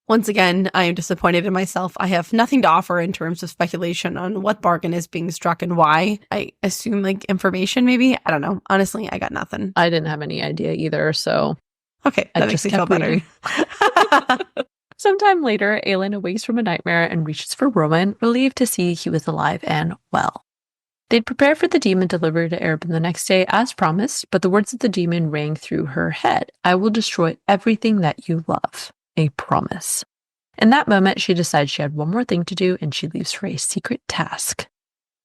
Once again, I am disappointed in myself. I have nothing to offer in terms of speculation on what bargain is being struck and why. I assume like information, maybe. I don't know. Honestly, I got nothing. I didn't have any idea either, so okay, that makes me feel better. Sometime later, Aelin awakes from a nightmare and reaches for Rowan, relieved to see he was alive and well. They'd prepared for the demon delivery to Arobynn the next day, as promised, but the words of the demon rang through her head. "I will destroy everything that you love." A promise. In that moment, she decides she had one more thing to do, and she leaves for a secret task.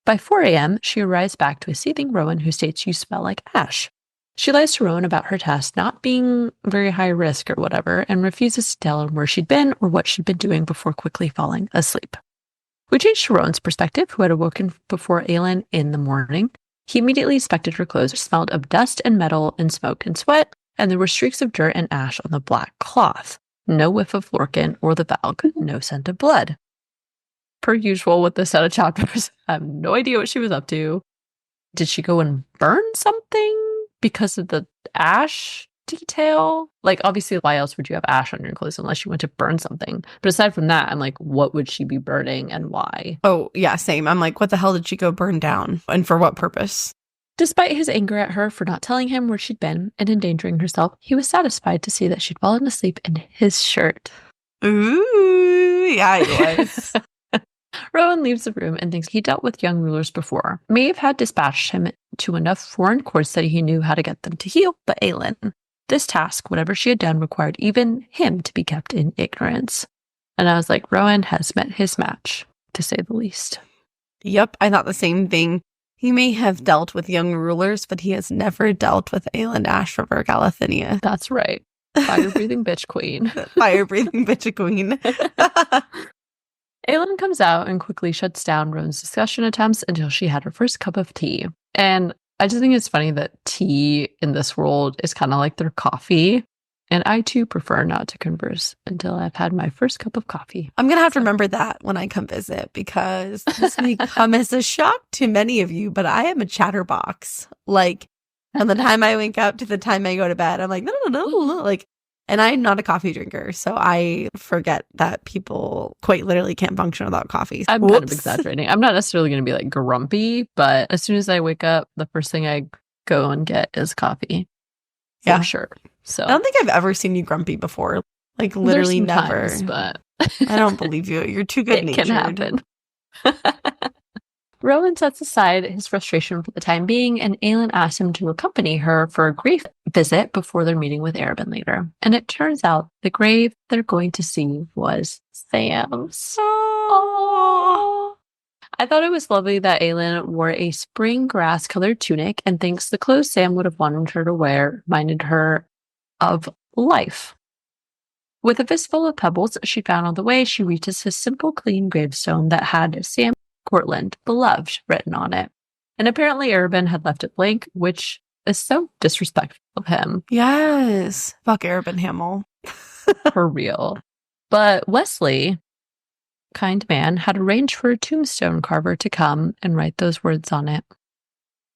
By 4 a.m., she arrives back to a seething Rowan, who states, "You smell like ash." She lies to Rowan about her task not being very high risk or whatever, and refuses to tell him where she'd been or what she'd been doing before quickly falling asleep. We change to Rowan's perspective, who had awoken before Aelin in the morning. He immediately inspected her clothes, smelled of dust and metal and smoke and sweat, and there were streaks of dirt and ash on the black cloth. No whiff of Lorcan or the Valg, no scent of blood. Per usual with this set of chapters, I have no idea what she was up to. Did she go and burn something because of the ash detail? Like, obviously, why else would you have ash on your clothes unless you went to burn something? But aside from that, I'm like, what would she be burning and why? Oh, yeah, same. I'm like, what the hell did she go burn down? And for what purpose? Despite his anger at her for not telling him where she'd been and endangering herself, he was satisfied to see that she'd fallen asleep in his shirt. Ooh, yeah, it was. Rowan leaves the room and thinks he dealt with young rulers before. Maeve had dispatched him to enough foreign courts that he knew how to get them to heal, but Aelin, this task, whatever she had done, required even him to be kept in ignorance. And I was like, Rowan has met his match, to say the least. Yep, I thought the same thing. He may have dealt with young rulers, but he has never dealt with Aelin Ashriver Galathynia. That's right. Fire-breathing bitch queen. Fire-breathing bitch queen. Aelin comes out and quickly shuts down Rowan's discussion attempts until she had her first cup of tea. And I just think it's funny that tea in this world is kind of like their coffee. And I, too, prefer not to converse until I've had my first cup of coffee. I'm going to have to remember that when I come visit, because this may come as a shock to many of you, but I am a chatterbox. Like, from the time I wake up to the time I go to bed, I'm like, no. Like, and I'm not a coffee drinker, so I forget that people quite literally can't function without coffee. I'm kind of exaggerating. I'm not necessarily going to be like grumpy, but as soon as I wake up, the first thing I go and get is coffee. For sure. So I don't think I've ever seen you grumpy before. Like, literally never. But I don't believe you. You're too good-natured. It can happen. Rowan sets aside his frustration for the time being, and Aelin asks him to accompany her for a grave visit before their meeting with Arobynn later. And it turns out the grave they're going to see was Sam's. Aww. I thought it was lovely that Aelin wore a spring grass-colored tunic and thinks the clothes Sam would have wanted her to wear reminded her of life. With a fistful of pebbles she found on the way, she reaches his simple, clean gravestone that had Sam Cortland, beloved, written on it. And apparently Arobynn had left it blank, which is so disrespectful of him. Yes. Fuck Arobynn Hamill. For real. But Wesley kind man, had arranged for a tombstone carver to come and write those words on it.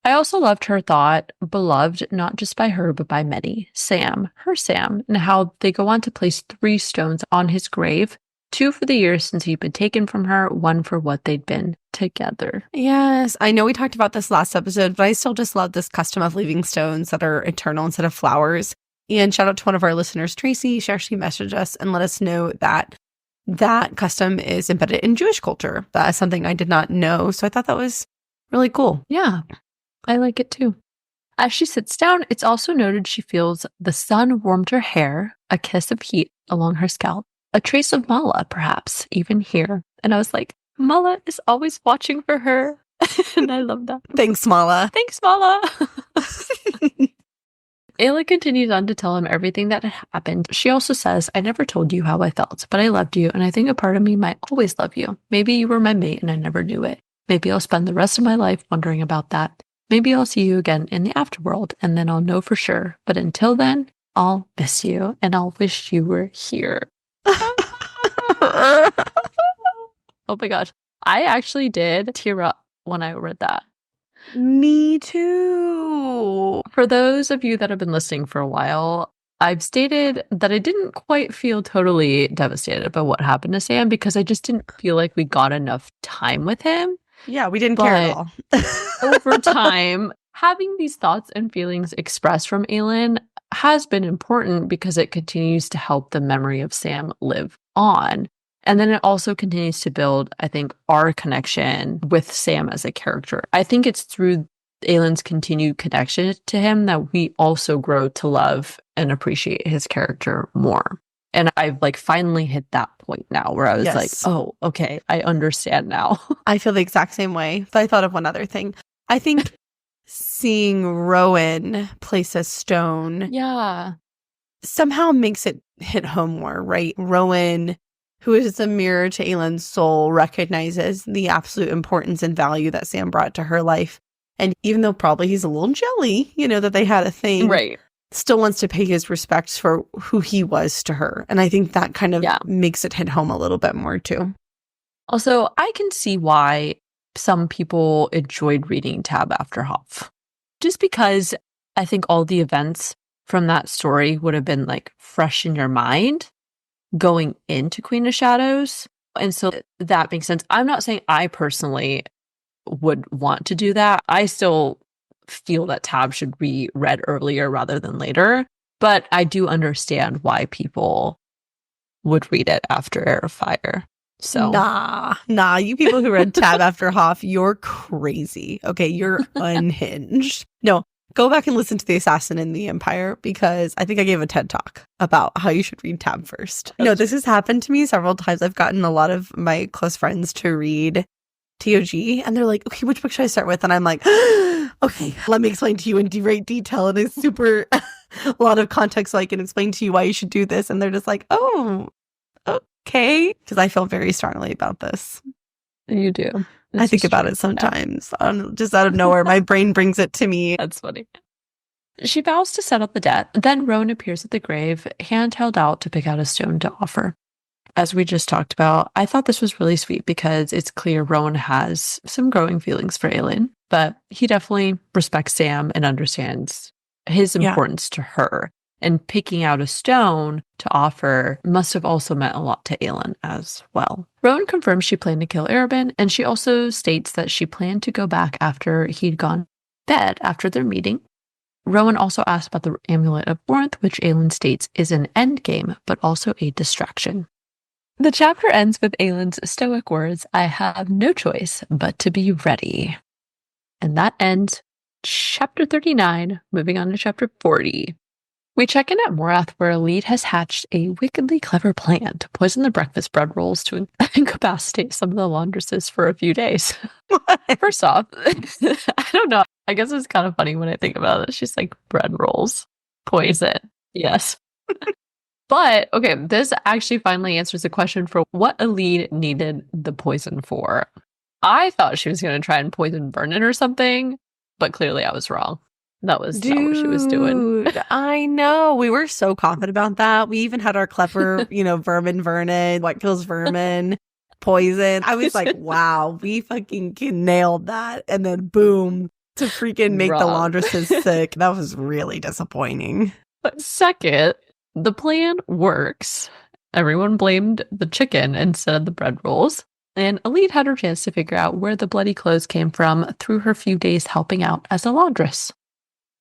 I also loved her thought, beloved not just by her, but by many. Sam, her Sam, and how they go on to place 3 stones on his grave, 2 for the years since he'd been taken from her, 1 for what they'd been together. Yes, I know we talked about this last episode, but I still just love this custom of leaving stones that are eternal instead of flowers. And shout out to one of our listeners, Tracy. She actually messaged us and let us know that that custom is embedded in Jewish culture. That is something I did not know. So I thought that was really cool. Yeah, I like it too. As she sits down, it's also noted she feels the sun warmed her hair, a kiss of heat along her scalp, a trace of Mala, perhaps, even here. And I was like, Mala is always watching for her. And I love that. Thanks, Mala. Thanks, Mala. Aelin continues on to tell him everything that had happened. She also says, I never told you how I felt, but I loved you, and I think a part of me might always love you. Maybe you were my mate, and I never knew it. Maybe I'll spend the rest of my life wondering about that. Maybe I'll see you again in the afterworld, and then I'll know for sure. But until then, I'll miss you, and I'll wish you were here. Oh my gosh. I actually did tear up when I read that. Me too. For those of you that have been listening for a while, I've stated that I didn't quite feel totally devastated by what happened to Sam because I just didn't feel like we got enough time with him. Yeah, we didn't care at all. Over time, having these thoughts and feelings expressed from Aelin has been important because it continues to help the memory of Sam live on. And then it also continues to build, I think, our connection with Sam as a character. I think it's through Aelin's continued connection to him that we also grow to love and appreciate his character more. And I've finally hit that point now where I was like, oh, okay, I understand now. I feel the exact same way. But I thought of one other thing. I think seeing Rowan place a stone somehow makes it hit home more, right? Rowan, who is the mirror to Aelin's soul, recognizes the absolute importance and value that Sam brought to her life. And even though probably he's a little jelly, that they had a thing, right, still wants to pay his respects for who he was to her. And I think that kind of makes it hit home a little bit more too. Also, I can see why some people enjoyed reading Tab after Hoff. Just because I think all the events from that story would have been fresh in your mind going into Queen of Shadows. And so that makes sense. I'm not saying I personally would want to do that. I still feel that Tab should be read earlier rather than later, but I do understand why people would read it after Heir of Fire. So nah, you people who read Tab after Hoff, you're crazy. Okay, you're unhinged. No, go back and listen to The Assassin in the Empire because I think I gave a TED talk about how you should read Tab first. No, this has happened to me several times. I've gotten a lot of my close friends to read TOG and they're like, okay, which book should I start with? And I'm like, okay, let me explain to you in great detail. And it's super a lot of context so I can explain to you why you should do this. And they're just like, oh, okay. Because I feel very strongly about this. You do. I think about it sometimes. Just out of nowhere, my brain brings it to me. That's funny. She vows to settle the debt. Then Rowan appears at the grave, hand held out to pick out a stone to offer. As we just talked about, I thought this was really sweet because it's clear Rowan has some growing feelings for Aelin, but he definitely respects Sam and understands his importance to her. And picking out a stone to offer must have also meant a lot to Aelin as well. Rowan confirms she planned to kill Arobynn, and she also states that she planned to go back after he'd gone to bed after their meeting. Rowan also asks about the Amulet of Warmth, which Aelin states is an endgame, but also a distraction. The chapter ends with Aelin's stoic words, I have no choice but to be ready. And that ends chapter 39, moving on to chapter 40. We check in at Morath, where Elide has hatched a wickedly clever plan to poison the breakfast bread rolls to incapacitate some of the laundresses for a few days. First off, I don't know. I guess it's kind of funny when I think about it. She's like, bread rolls, poison. Yes. But, okay, this actually finally answers the question for what Elide needed the poison for. I thought she was going to try and poison Vernon or something, but clearly I was wrong. That was not what she was doing. I know. We were so confident about that. We even had our clever, vermin Vernon, what kills vermin. poison. I was like, wow, we fucking nailed that. And then boom, to freaking make the laundresses sick. That was really disappointing. But second, the plan works. Everyone blamed the chicken instead of the bread rolls. And Elide had her chance to figure out where the bloody clothes came from through her few days helping out as a laundress.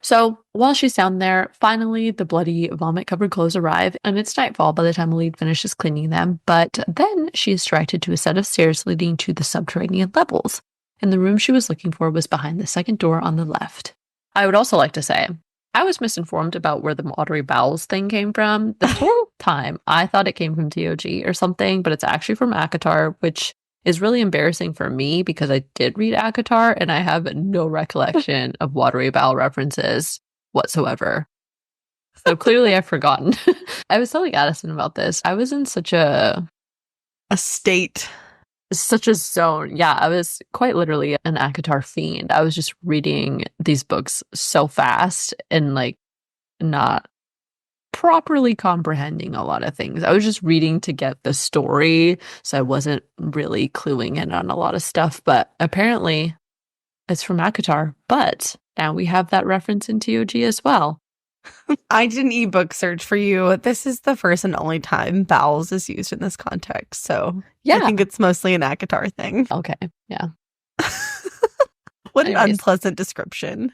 So while she's down there, finally the bloody vomit-covered clothes arrive, and it's nightfall by the time Elide finishes cleaning them, but then she is directed to a set of stairs leading to the subterranean levels, and the room she was looking for was behind the second door on the left. I would also like to say, I was misinformed about where the watery bowels thing came from. The whole time, I thought it came from TOG or something, but it's actually from ACOTAR, which is really embarrassing for me because I did read ACOTAR and I have no recollection of watery bowel references whatsoever. So clearly I've forgotten. I was telling Addison about this. I was in such a state. Such a zone. Yeah, I was quite literally an ACOTAR fiend. I was just reading these books so fast and like not properly comprehending a lot of things. I was just reading to get the story, so I wasn't really cluing in on a lot of stuff, but apparently it's from ACOTAR, but now we have that reference in TOG as well. I did an ebook search for you. This is the first and only time bowels is used in this context, so yeah. I think it's mostly an ACOTAR thing. Okay, yeah. What an unpleasant description.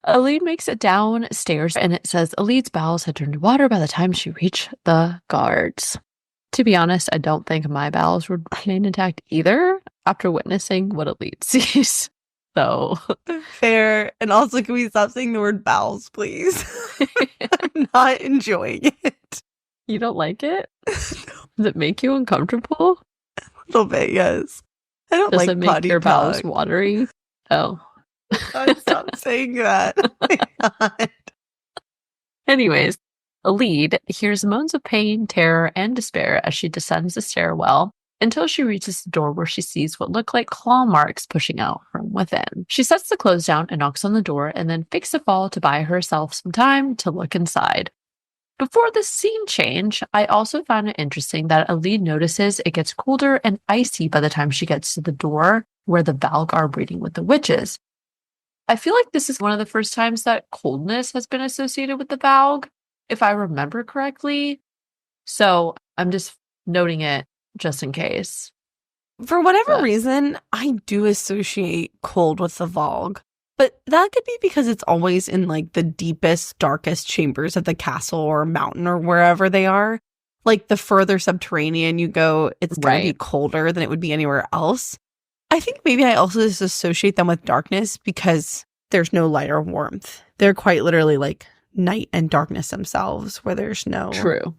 Elide makes it downstairs, and it says Elide's bowels had turned to water by the time she reached the guards. To be honest, I don't think my bowels would remain intact either after witnessing what Elide sees. So fair. And also, can we stop saying the word bowels, please? I'm not enjoying it. You don't like it? Does it make you uncomfortable? A little bit, yes. I don't Does like it make potty your talk. bowels watery? Oh. God, stop saying that. Oh my God. Anyways, Elide hears moans of pain, terror, and despair as she descends the stairwell until she reaches the door where she sees what look like claw marks pushing out from within. She sets the clothes down and knocks on the door and then fakes a fall to buy herself some time to look inside. Before the scene change, I also found it interesting that Elide notices it gets colder and icy by the time she gets to the door where the Valg are breeding with the witches. I feel like this is one of the first times that coldness has been associated with the Valg, if I remember correctly. So I'm just noting it just in case. For whatever reason, I do associate cold with the Valg. But that could be because it's always in like the deepest, darkest chambers of the castle or mountain or wherever they are. Like the further subterranean you go, it's going to be colder than it would be anywhere else. I think maybe I also just associate them with darkness because there's no light or warmth. They're quite literally like night and darkness themselves where there's no... True.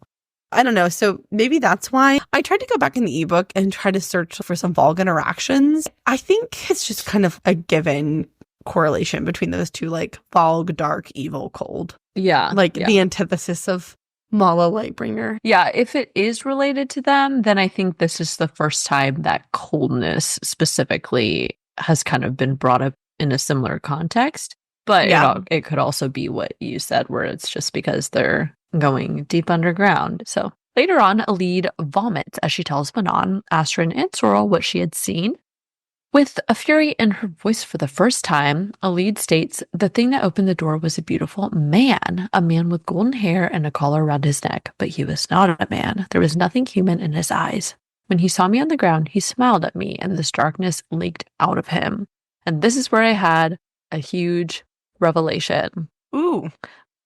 I don't know. So maybe that's why I tried to go back in the ebook and try to search for some Valg interactions. I think it's just kind of a given correlation between those two, like Valg, dark, evil, cold. Yeah. Like the antithesis of Mala Lightbringer. Yeah, if it is related to them, then I think this is the first time that coldness specifically has kind of been brought up in a similar context. But it could also be what you said, where it's just because they're going deep underground. So later on, Elide vomits as she tells Manon, Nesryn, and Sorrel what she had seen. With a fury in her voice for the first time, Elide states the thing that opened the door was a beautiful man, a man with golden hair and a collar around his neck, but he was not a man. There was nothing human in his eyes. When he saw me on the ground, he smiled at me, and this darkness leaked out of him. And this is where I had a huge revelation. Ooh.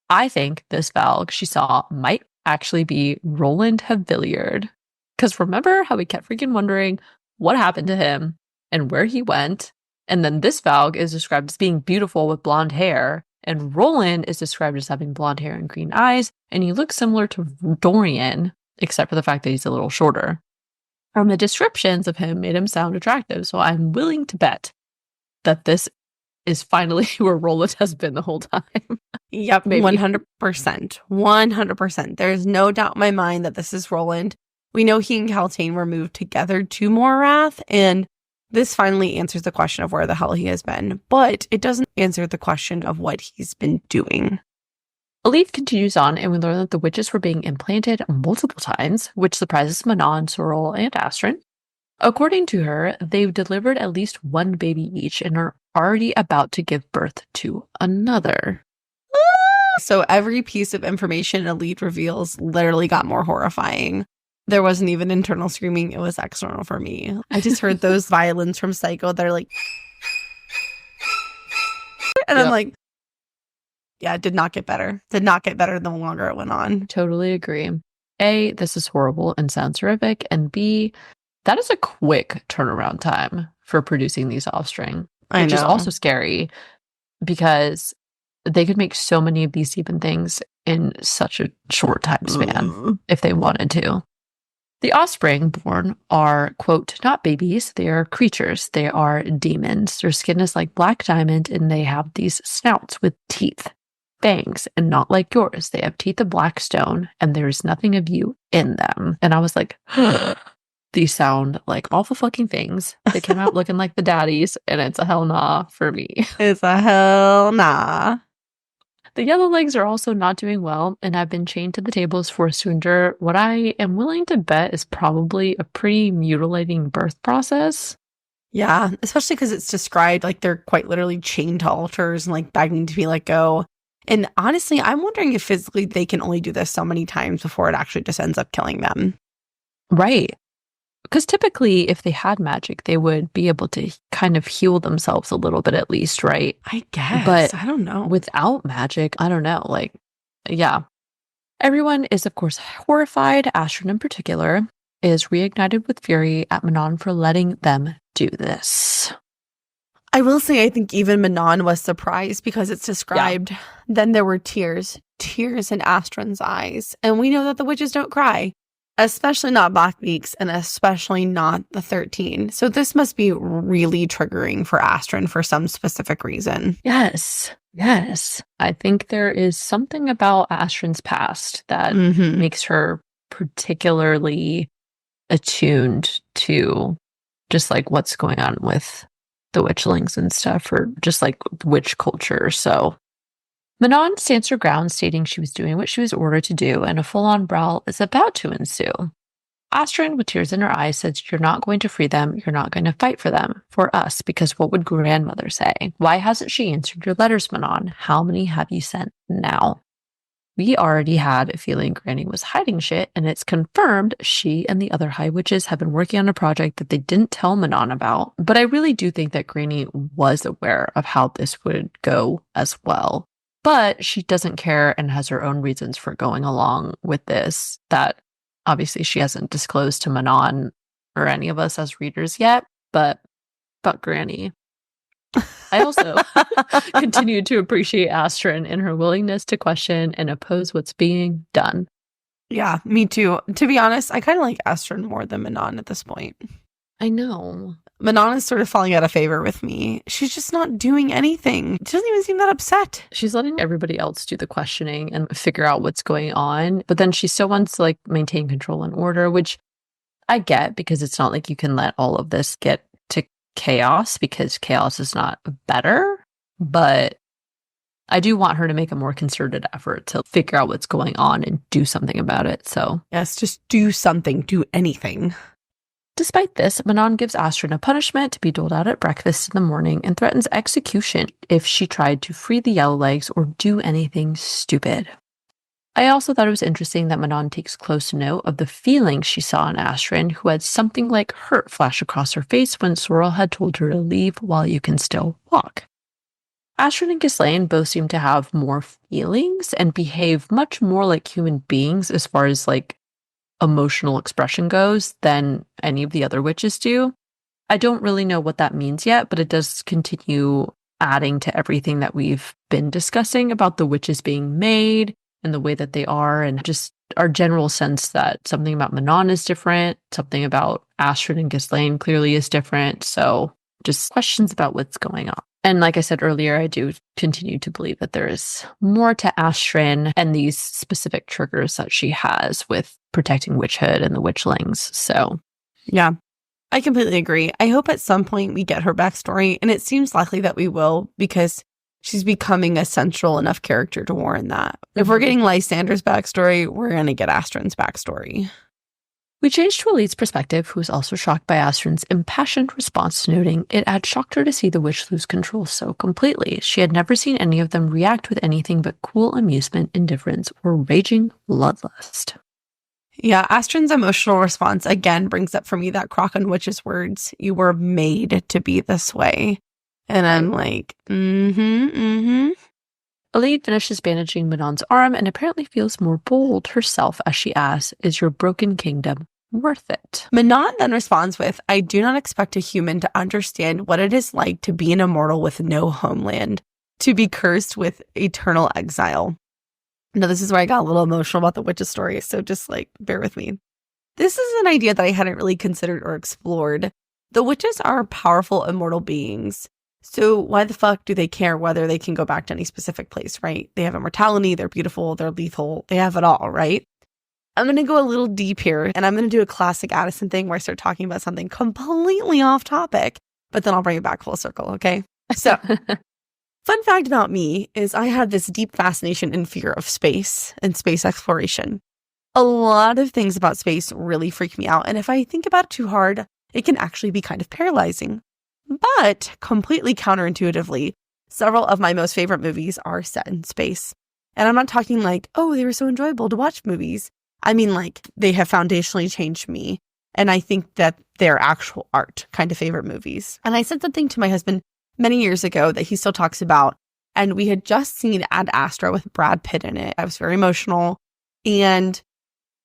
I think this Valg she saw might actually be Roland Havillard. Because remember how we kept freaking wondering what happened to him and where he went. And then this Valg is described as being beautiful with blonde hair. And Roland is described as having blonde hair and green eyes. And he looks similar to Dorian, except for the fact that he's a little shorter. And the descriptions of him made him sound attractive. So I'm willing to bet that this is finally where Roland has been the whole time. Yep, maybe. 100%. 100%. There's no doubt in my mind that this is Roland. We know he and Kaltain were moved together to Morath, and this finally answers the question of where the hell he has been, but it doesn't answer the question of what he's been doing. Elide continues on, and we learn that the witches were being implanted multiple times, which surprises Manon, Sorrel, and Nesryn. According to her, they've delivered at least one baby each and are already about to give birth to another. So every piece of information Elide reveals literally got more horrifying. There wasn't even internal screaming. It was external for me. I just heard those violins from Psycho that are like... And I'm like, yeah, it did not get better. Did not get better the longer it went on. Totally agree. A, this is horrible and sounds horrific. And B, that is a quick turnaround time for producing these offspring. Which is also scary because they could make so many of these demon things in such a short time span if they wanted to. The offspring born are, quote, not babies, they are creatures. They are demons. Their skin is like black diamond and they have these snouts with teeth, fangs, and not like yours. They have teeth of black stone and there is nothing of you in them. And I was like, these sound like awful fucking things. They came out looking like the daddies and it's a hell nah for me. It's a hell nah. The yellow legs are also not doing well and have been chained to the tables forced to endure what I am willing to bet is probably a pretty mutilating birth process. Yeah, especially because it's described like they're quite literally chained to altars and like begging to be let go. And honestly, I'm wondering if physically they can only do this so many times before it actually just ends up killing them. Right. Because typically, if they had magic, they would be able to kind of heal themselves a little bit at least, right? I guess. But I don't know. Without magic, I don't know. Like, yeah. Everyone is, of course, horrified. Astrid in particular is reignited with fury at Manon for letting them do this. I will say I think even Manon was surprised because it's described. Yeah. Then there were tears in Astrid's eyes. And we know that the witches don't cry. Especially not Blackbeaks and especially not the 13. So this must be really triggering for Astrid for some specific reason. Yes. I think there is something about Astrid's past that makes her particularly attuned to just like what's going on with the witchlings and stuff, or just like witch culture. So Manon stands her ground, stating she was doing what she was ordered to do, and a full-on brawl is about to ensue. Astrid, with tears in her eyes, says, "You're not going to free them. You're not going to fight for them. For us, because what would grandmother say? Why hasn't she answered your letters, Manon? How many have you sent now?" We already had a feeling Granny was hiding shit, and it's confirmed she and the other High Witches have been working on a project that they didn't tell Manon about. But I really do think that Granny was aware of how this would go as well. But she doesn't care and has her own reasons for going along with this that obviously she hasn't disclosed to Manon or any of us as readers yet, but Granny. I also continue to appreciate Astrid in her willingness to question and oppose what's being done. Yeah, me too. To be honest, I kind of like Astrid more than Manon at this point. I know. Manon is sort of falling out of favor with me. She's just not doing anything. She doesn't even seem that upset. She's letting everybody else do the questioning and figure out what's going on. But then she still wants to like maintain control and order, which I get because it's not like you can let all of this get to chaos because chaos is not better. But I do want her to make a more concerted effort to figure out what's going on and do something about it. So yes, just do something. Do anything. Despite this, Manon gives Astrid a punishment to be doled out at breakfast in the morning and threatens execution if she tried to free the Yellowlegs or do anything stupid. I also thought it was interesting that Manon takes close note of the feelings she saw in Astrid, who had something like hurt flash across her face when Sorrel had told her to leave while you can still walk. Astrid and Ghislaine both seem to have more feelings and behave much more like human beings as far as like emotional expression goes than any of the other witches do. I don't really know what that means yet, but it does continue adding to everything that we've been discussing about the witches being made and the way that they are, and just our general sense that something about Manon is different, something about Astrid and Ghislaine clearly is different. So just questions about what's going on. And like I said earlier, I do continue to believe that there is more to Astrid and these specific triggers that she has with protecting witchhood and the witchlings. So, yeah, I completely agree. I hope at some point we get her backstory, and it seems likely that we will because she's becoming a central enough character to warrant that. If we're getting Lysander's backstory, we're going to get Astrid's backstory. We change to Elide's perspective, who is also shocked by Astryn's impassioned response, noting it had shocked her to see the witch lose control so completely. She had never seen any of them react with anything but cool amusement, indifference, or raging bloodlust. Yeah, Astryn's emotional response again brings up for me that Croc Witch's words, "You were made to be this way." And I'm like, Elide finishes bandaging Manon's arm and apparently feels more bold herself as she asks, "Is your broken kingdom worth it?" Manon then responds with, "I do not expect a human to understand what it is like to be an immortal with no homeland, to be cursed with eternal exile." Now, this is where I got a little emotional about the witch's story, so just bear with me. This is an idea that I hadn't really considered or explored. The witches are powerful immortal beings, so why the fuck do they care whether they can go back to any specific place, right? They have immortality, they're beautiful, they're lethal, they have it all, right? I'm going to go a little deep here, and I'm going to do a classic Addison thing where I start talking about something completely off topic, but then I'll bring it back full circle, okay? So, fun fact about me is I have this deep fascination and fear of space and space exploration. A lot of things about space really freak me out, and if I think about it too hard, it can actually be kind of paralyzing. But completely counterintuitively, several of my most favorite movies are set in space. And I'm not talking they were so enjoyable to watch movies. I mean, they have foundationally changed me. And I think that they're actual art kind of favorite movies. And I said something to my husband many years ago that he still talks about. And we had just seen Ad Astra with Brad Pitt in it. I was very emotional. And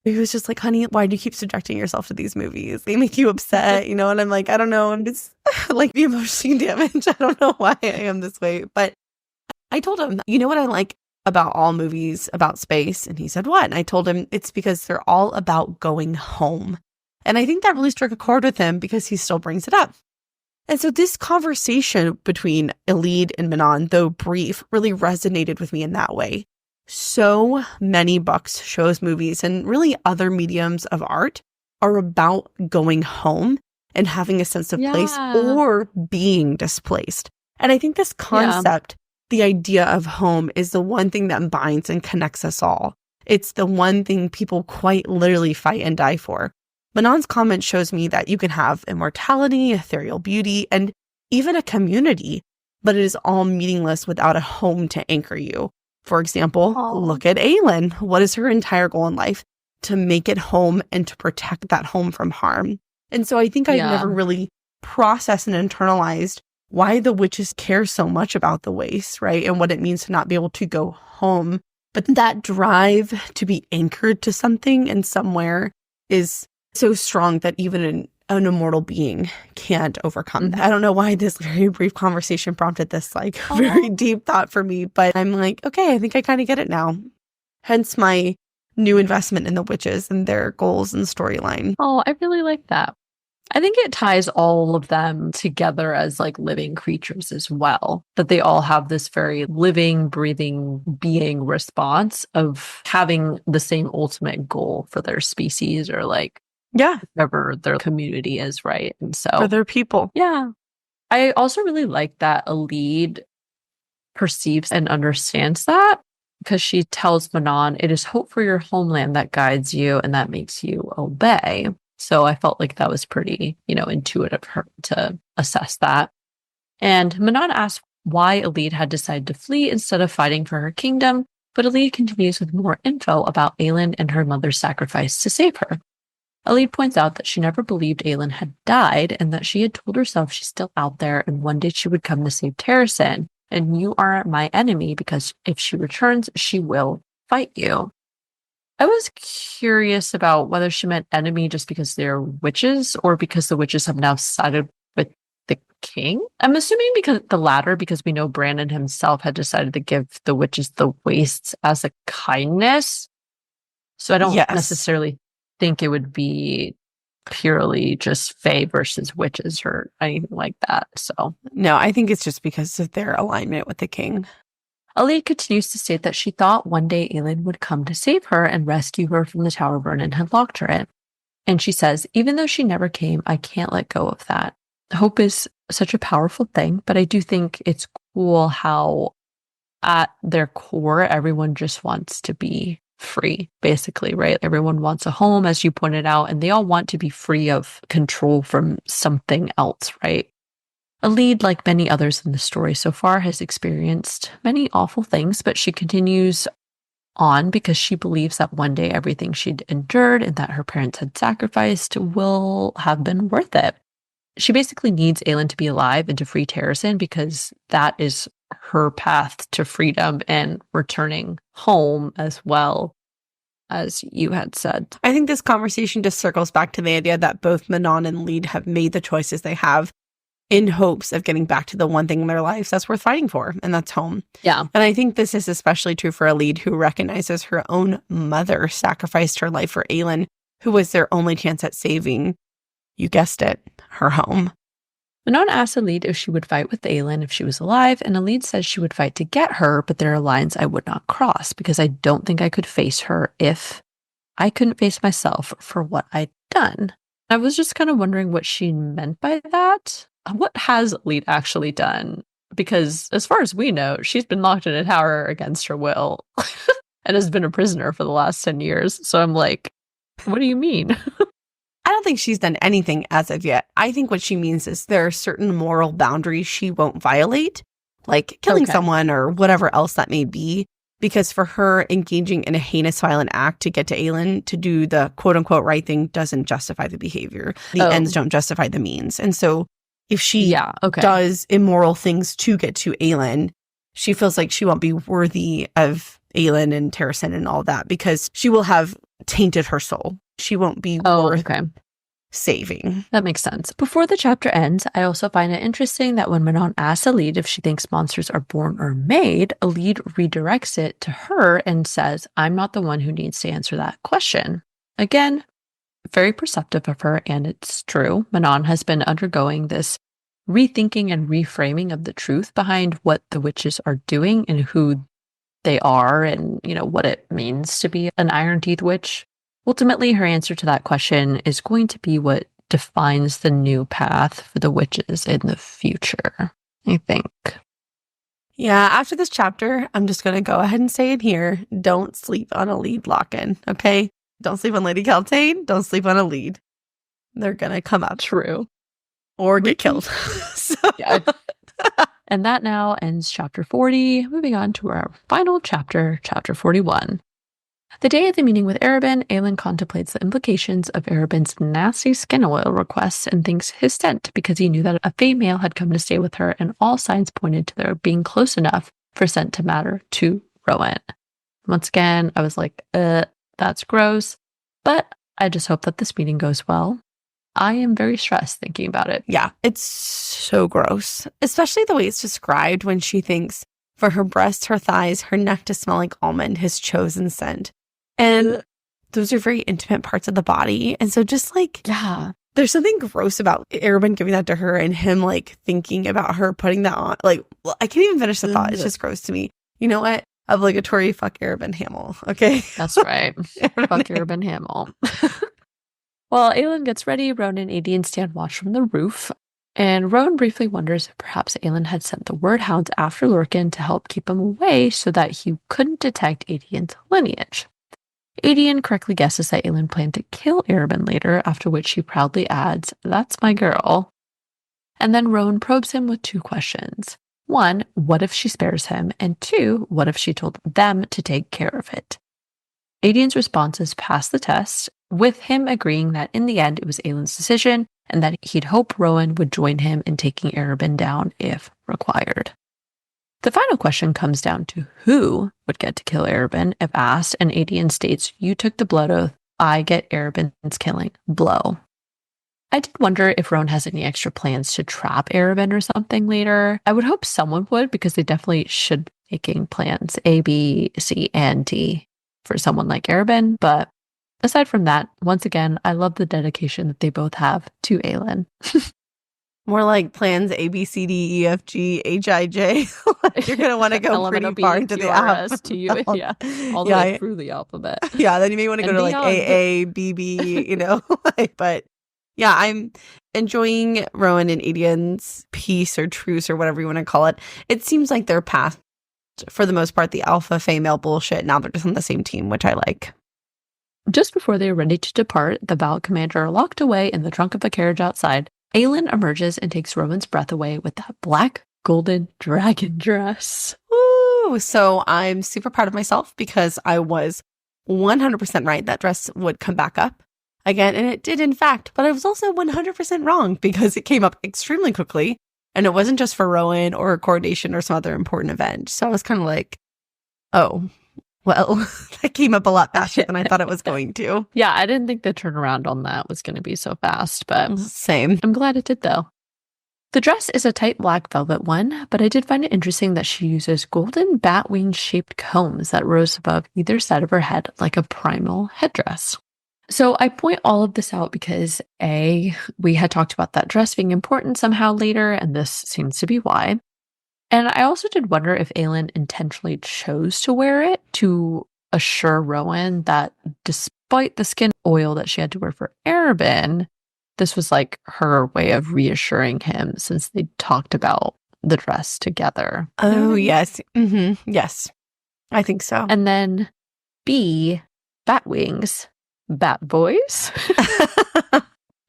he was just like, "Honey, why do you keep subjecting yourself to these movies? They make you upset, And I'm like, I don't know. I'm just be emotionally damaged. I don't know why I am this way. But I told him, "You know what I like about all movies about space?" And he said, "What?" And I told him it's because they're all about going home. And I think that really struck a chord with him because he still brings it up. And so this conversation between Elide and Manon, though brief, really resonated with me in that way. So many books, shows, movies, and really other mediums of art are about going home and having a sense of place or being displaced. And I think this concept, the idea of home, is the one thing that binds and connects us all. It's the one thing people quite literally fight and die for. Manon's comment shows me that you can have immortality, ethereal beauty, and even a community, but it is all meaningless without a home to anchor you. For example, look at Aelin. What is her entire goal in life? To make it home and to protect that home from harm. And so I think I've never really processed and internalized why the witches care so much about the waste, right? And what it means to not be able to go home. But that drive to be anchored to something and somewhere is so strong that even an immortal being can't overcome that. I don't know why this very brief conversation prompted this very deep thought for me, but I'm like, okay, I think I kind of get it now. Hence my new investment in the witches and their goals and storyline. Oh, I really like that. I think it ties all of them together as living creatures as well, that they all have this very living, breathing being response of having the same ultimate goal for their species or whatever their community is, right? And so for their people. Yeah. I also really like that Elide perceives and understands that because she tells Manon, "It is hope for your homeland that guides you and that makes you obey." So I felt like that was pretty, intuitive of her to assess that. And Manon asks why Elide had decided to flee instead of fighting for her kingdom, but Elide continues with more info about Aelin and her mother's sacrifice to save her. Elide points out that she never believed Aelin had died and that she had told herself she's still out there and one day she would come to save Terrasen, and you are my enemy because if she returns, she will fight you. I was curious about whether she meant enemy just because they're witches or because the witches have now sided with the king. I'm assuming because the latter, because we know Brandon himself had decided to give the witches the wastes as a kindness. So I don't necessarily think it would be purely just fae versus witches or anything like that. So no, I think it's just because of their alignment with the king. Elide continues to state that she thought one day Aelin would come to save her and rescue her from the tower Vernon had locked her in. And she says, "Even though she never came, I can't let go of that." Hope is such a powerful thing, but I do think it's cool how at their core, everyone just wants to be free, basically, right? Everyone wants a home, as you pointed out, and they all want to be free of control from something else, right? Elide, like many others in the story so far, has experienced many awful things, but she continues on because she believes that one day everything she'd endured and that her parents had sacrificed will have been worth it. She basically needs Aelin to be alive and to free Terrasen because that is her path to freedom and returning home, as well as you had said. I think this conversation just circles back to the idea that both Manon and Elide have made the choices they have in hopes of getting back to the one thing in their lives that's worth fighting for, and that's home. Yeah. And I think this is especially true for Elide, who recognizes her own mother sacrificed her life for Aelin, who was their only chance at saving, you guessed it, her home. Manon asks Elide if she would fight with Aelin if she was alive, and Elide says she would fight to get her, but there are lines I would not cross because I don't think I could face her if I couldn't face myself for what I'd done. I was just kind of wondering what she meant by that. What has Elide actually done? Because as far as we know, she's been locked in a tower against her will and has been a prisoner for the last 10 years. So I'm like, what do you mean? I don't think she's done anything as of yet. I think what she means is there are certain moral boundaries she won't violate, like killing someone or whatever else that may be. Because for her, engaging in a heinous violent act to get to Aelin to do the quote unquote right thing doesn't justify the behavior. The ends don't justify the means. And so if she does immoral things to get to Aelin, she feels like she won't be worthy of Aelin and Terrasen and all that because she will have tainted her soul. She won't be worth saving. That makes sense. Before the chapter ends, I also find it interesting that when Manon asks Elide if she thinks monsters are born or made, Elide redirects it to her and says, I'm not the one who needs to answer that question. Again, very perceptive of her, and it's true. Manon has been undergoing this rethinking and reframing of the truth behind what the witches are doing and who they are and, you know, what it means to be an Iron Teeth witch. Ultimately, her answer to that question is going to be what defines the new path for the witches in the future, I think. Yeah, after this chapter, I'm just going to go ahead and say it here. Don't sleep on Elide Lorcan, okay? Don't sleep on Lady Keltane. Don't sleep on Elide. They're going to come up. True. Or get killed. Yeah. And that now ends chapter 40. Moving on to our final chapter, chapter 41. The day of the meeting with Arobynn, Aelin contemplates the implications of Arobynn's nasty skin oil requests and thinks his scent because he knew that a female had come to stay with her and all signs pointed to their being close enough for scent to matter to Rowan. Once again, I was like, that's gross, but I just hope that this meeting goes well. I am very stressed thinking about it. Yeah, it's so gross, especially the way it's described when she thinks for her breasts, her thighs, her neck to smell like almond, his chosen scent. And those are very intimate parts of the body. And so just like, there's something gross about Arobynn giving that to her and him like thinking about her putting that on. Like, well, I can't even finish the thought. It's just gross to me. You know what? Obligatory fuck Arobynn Hamel. Okay. That's right. Fuck Arobynn Hamel. While Aelin gets ready, Rowan and Aedion stand watch from the roof. And Rowan briefly wonders if perhaps Aelin had sent the word hounds after Lorcan to help keep him away so that he couldn't detect Aedion's lineage. Aedion correctly guesses that Aelin planned to kill Arobynn later, after which he proudly adds, "That's my girl." And then Rowan probes him with two questions. One, what if she spares him? And two, what if she told them to take care of it? Aedion's responses pass the test, with him agreeing that in the end it was Aelin's decision and that he'd hope Rowan would join him in taking Arobynn down if required. The final question comes down to who would get to kill Arobynn if asked, and Aedion states, "You took the blood oath, I get Arobynn's killing blow." I did wonder if Rowan has any extra plans to trap Arobynn or something later. I would hope someone would, because they definitely should be making plans A, B, C, and D for someone like Arobynn. But aside from that, once again, I love the dedication that they both have to Aelin. More like plans A, B, C, D, E, F, G, H, I, J. You're going to want to go pretty far into the alphabet. All the way through the alphabet. Yeah, then you may want to go to like A, B, B, you know. But yeah, I'm enjoying Rowan and Aedion's peace or truce or whatever you want to call it. It seems like their path for the most part, the alpha female bullshit. Now they're just on the same team, which I like. Just before they are ready to depart, the Valg commander are locked away in the trunk of a carriage outside. Aelin emerges and takes Rowan's breath away with that black golden dragon dress. Ooh, so I'm super proud of myself because I was 100% right. That dress would come back up again, and it did in fact, but I was also 100% wrong because it came up extremely quickly, and it wasn't just for Rowan or a coronation or some other important event. So I was kind of like, oh, well, that came up a lot faster than I thought it was going to. Yeah, I didn't think the turnaround on that was going to be so fast, but same. I'm glad it did, though. The dress is a tight black velvet one, but I did find it interesting that she uses golden bat-wing-shaped combs that rose above either side of her head like a primal headdress. So I point all of this out because A, we had talked about that dress being important somehow later, and this seems to be why. And I also did wonder if Aelin intentionally chose to wear it to assure Rowan that despite the skin oil that she had to wear for Arobynn, this was like her way of reassuring him since they talked about the dress together. Oh, yes. Mm-hmm. Yes, I think so. And then B, bat wings, bat voice.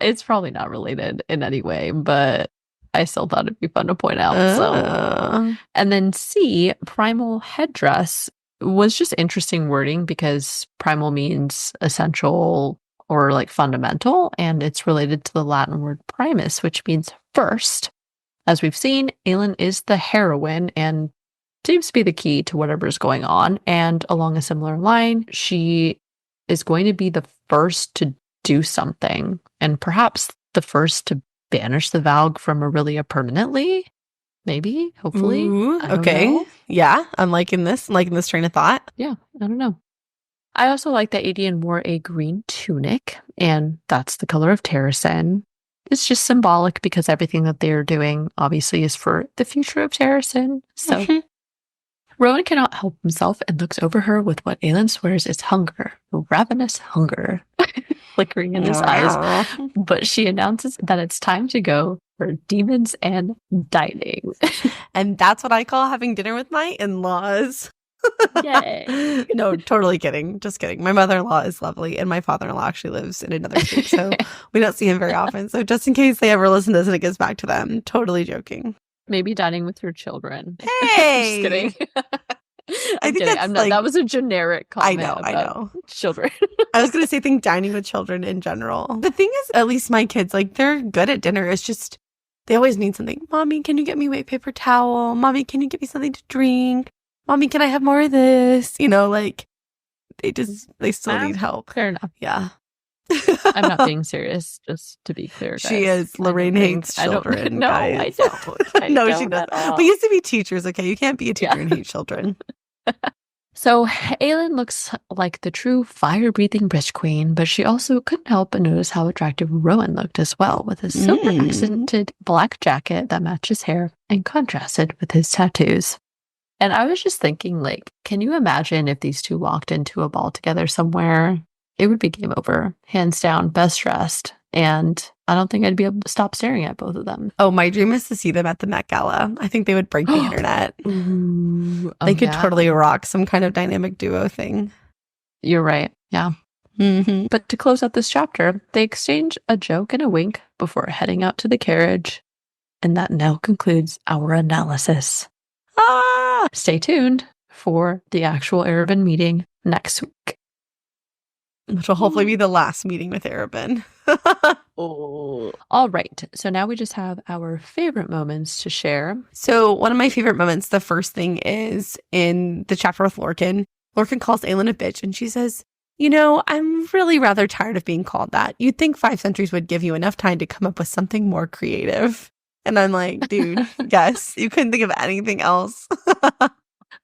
It's probably not related in any way, but I still thought it'd be fun to point out. So, and then C, primal headdress was just interesting wording because primal means essential or like fundamental, and it's related to the Latin word primus, which means first. As we've seen, Aelin is the heroine and seems to be the key to whatever's going on. And along a similar line, she is going to be the first to do something, and perhaps the first to banish the Valg from Aurelia permanently. Maybe, hopefully. Ooh, okay. Yeah, I'm liking this. I'm liking this train of thought. Yeah, I don't know. I also like that Adian wore a green tunic, and that's the color of Terrasen. It's just symbolic because everything that they're doing obviously is for the future of Terrasen. So Rowan cannot help himself and looks over her with what Aelin swears is hunger, ravenous hunger, flickering in his eyes. But she announces that it's time to go for demons and dining. And that's what I call having dinner with my in-laws. Yay. No, totally kidding. Just kidding. My mother-in-law is lovely, and my father-in-law actually lives in another state, so we don't see him very often. So just in case they ever listen to this and it gets back to them, totally joking. Maybe dining with your children. Hey! Just kidding. I think that's I'm not, that was a generic comment. I know. Children. I was going to say think dining with children in general. The thing is, at least my kids, like, they're good at dinner. It's just, they always need something. Mommy, can you get me a white paper towel? Mommy, can you get me something to drink? Mommy, can I have more of this? You know, like, they still need help. Fair enough. Yeah. I'm not being serious, just to be clear, guys. She is. Lorraine hates children. No, guys. I don't. No, she doesn't. We used to be teachers, okay? You can't be a teacher and hate children. So Aelin looks like the true fire-breathing Bridge Queen, but she also couldn't help but notice how attractive Rowan looked as well, with a silver accented black jacket that matched his hair and contrasted with his tattoos. And I was just thinking, like, can you imagine if these two walked into a ball together somewhere? It would be game over, hands down, best dressed. And I don't think I'd be able to stop staring at both of them. Oh, my dream is to see them at the Met Gala. I think they would break the internet. Ooh, they could totally rock some kind of dynamic duo thing. You're right. Yeah. Mm-hmm. But to close out this chapter, they exchange a joke and a wink before heading out to the carriage. And that now concludes our analysis. Stay tuned for the actual Arobynn meeting next week. Which will hopefully be the last meeting with Arobynn. Oh. All right. So now we just have our favorite moments to share. So one of my favorite moments, the first thing is in the chapter with Lorcan. Lorcan calls Aelin a bitch and she says, you know, I'm really rather tired of being called that. You'd think 5 centuries would give you enough time to come up with something more creative. And I'm like, dude, yes, you couldn't think of anything else.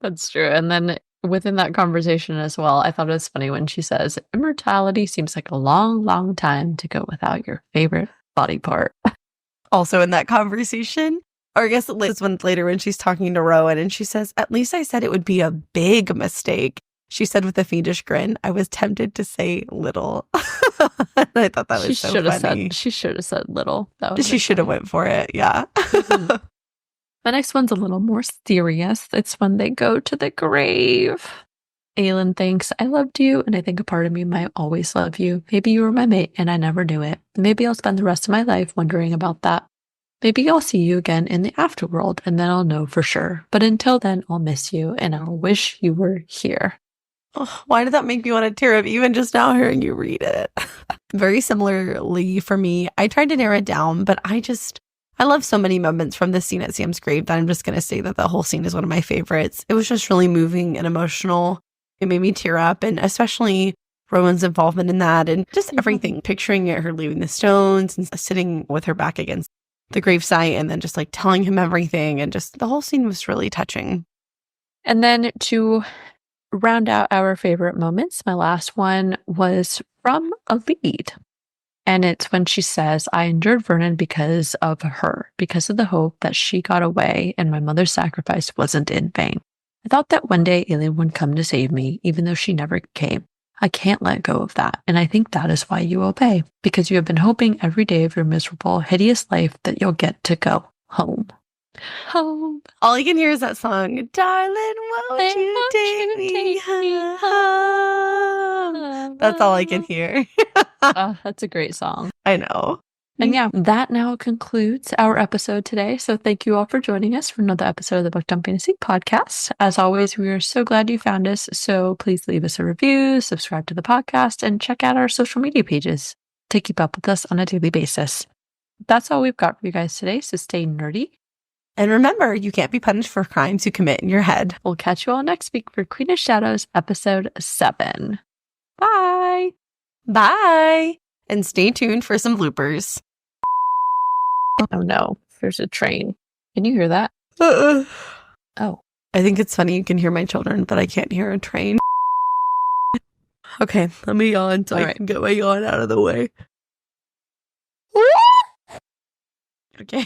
That's true. And then within that conversation as well, I thought it was funny when she says, immortality seems like a long, long time to go without your favorite body part. Also in that conversation, or I guess this one later when she's talking to Rowan and she says, at least I said it would be a big mistake. She said with a fiendish grin, I was tempted to say little. And I thought that was so funny. She should have said little. She should have went for it. Yeah. The next one's a little more serious. It's when they go to the grave. Aelin thinks, I loved you, and I think a part of me might always love you. Maybe you were my mate, and I never knew it. Maybe I'll spend the rest of my life wondering about that. Maybe I'll see you again in the afterworld, and then I'll know for sure. But until then, I'll miss you, and I'll wish you were here. Oh, why did that make me want to tear up even just now hearing you read it? Very similarly for me, I tried to narrow it down, but I love so many moments from this scene at Sam's grave that I'm just going to say that the whole scene is one of my favorites. It was just really moving and emotional. It made me tear up, and especially Rowan's involvement in that and just everything. Picturing her leaving the stones and sitting with her back against the gravesite and then just like telling him everything, and just the whole scene was really touching. And then to round out our favorite moments, my last one was from Elide. And it's when she says, I endured Vernon because of her, because of the hope that she got away and my mother's sacrifice wasn't in vain. I thought that one day Aelin would come to save me, even though she never came. I can't let go of that, and I think that is why you obey, because you have been hoping every day of your miserable, hideous life that you'll get to go home. Home. All I can hear is that song, Darling, won't you take me home? That's all I can hear. That's a great song. I know. And yeah, that now concludes our episode today. So thank you all for joining us for another episode of the Book Dumping Fantasy podcast. As always, we are so glad you found us. So please leave us a review, subscribe to the podcast, and check out our social media pages to keep up with us on a daily basis. That's all we've got for you guys today. So stay nerdy. And remember, you can't be punished for crimes you commit in your head. We'll catch you all next week for Queen of Shadows, episode 7. Bye. Bye. And stay tuned for some bloopers. Oh no, there's a train. Can you hear that? Oh. I I think it's funny you can hear my children, but I can't hear a train. Okay, let me yawn so I can get my yawn out of the way. Okay.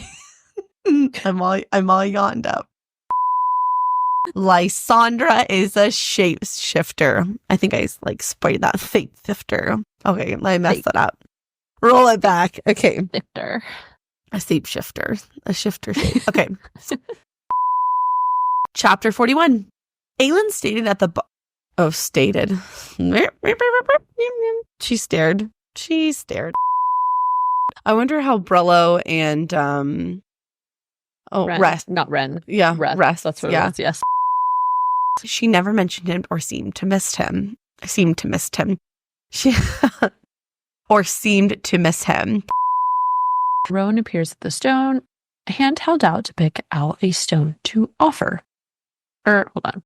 I'm all yawned up. Lysandra is a shapeshifter. I think I sprayed that fake shifter. Okay, let me mess that up. Roll it back. Okay. Shifter. A shapeshifter. A shifter shape. Okay. Chapter 41. Aelin stated at the stated. She stared. I wonder how Brello and Ren. Rest. Not Ren. Yeah, Rest. That's what it was, yes. She never mentioned him or seemed to miss him. She or seemed to miss him. Rowan appears at the stone, a hand held out to pick out a stone to offer. Hold on.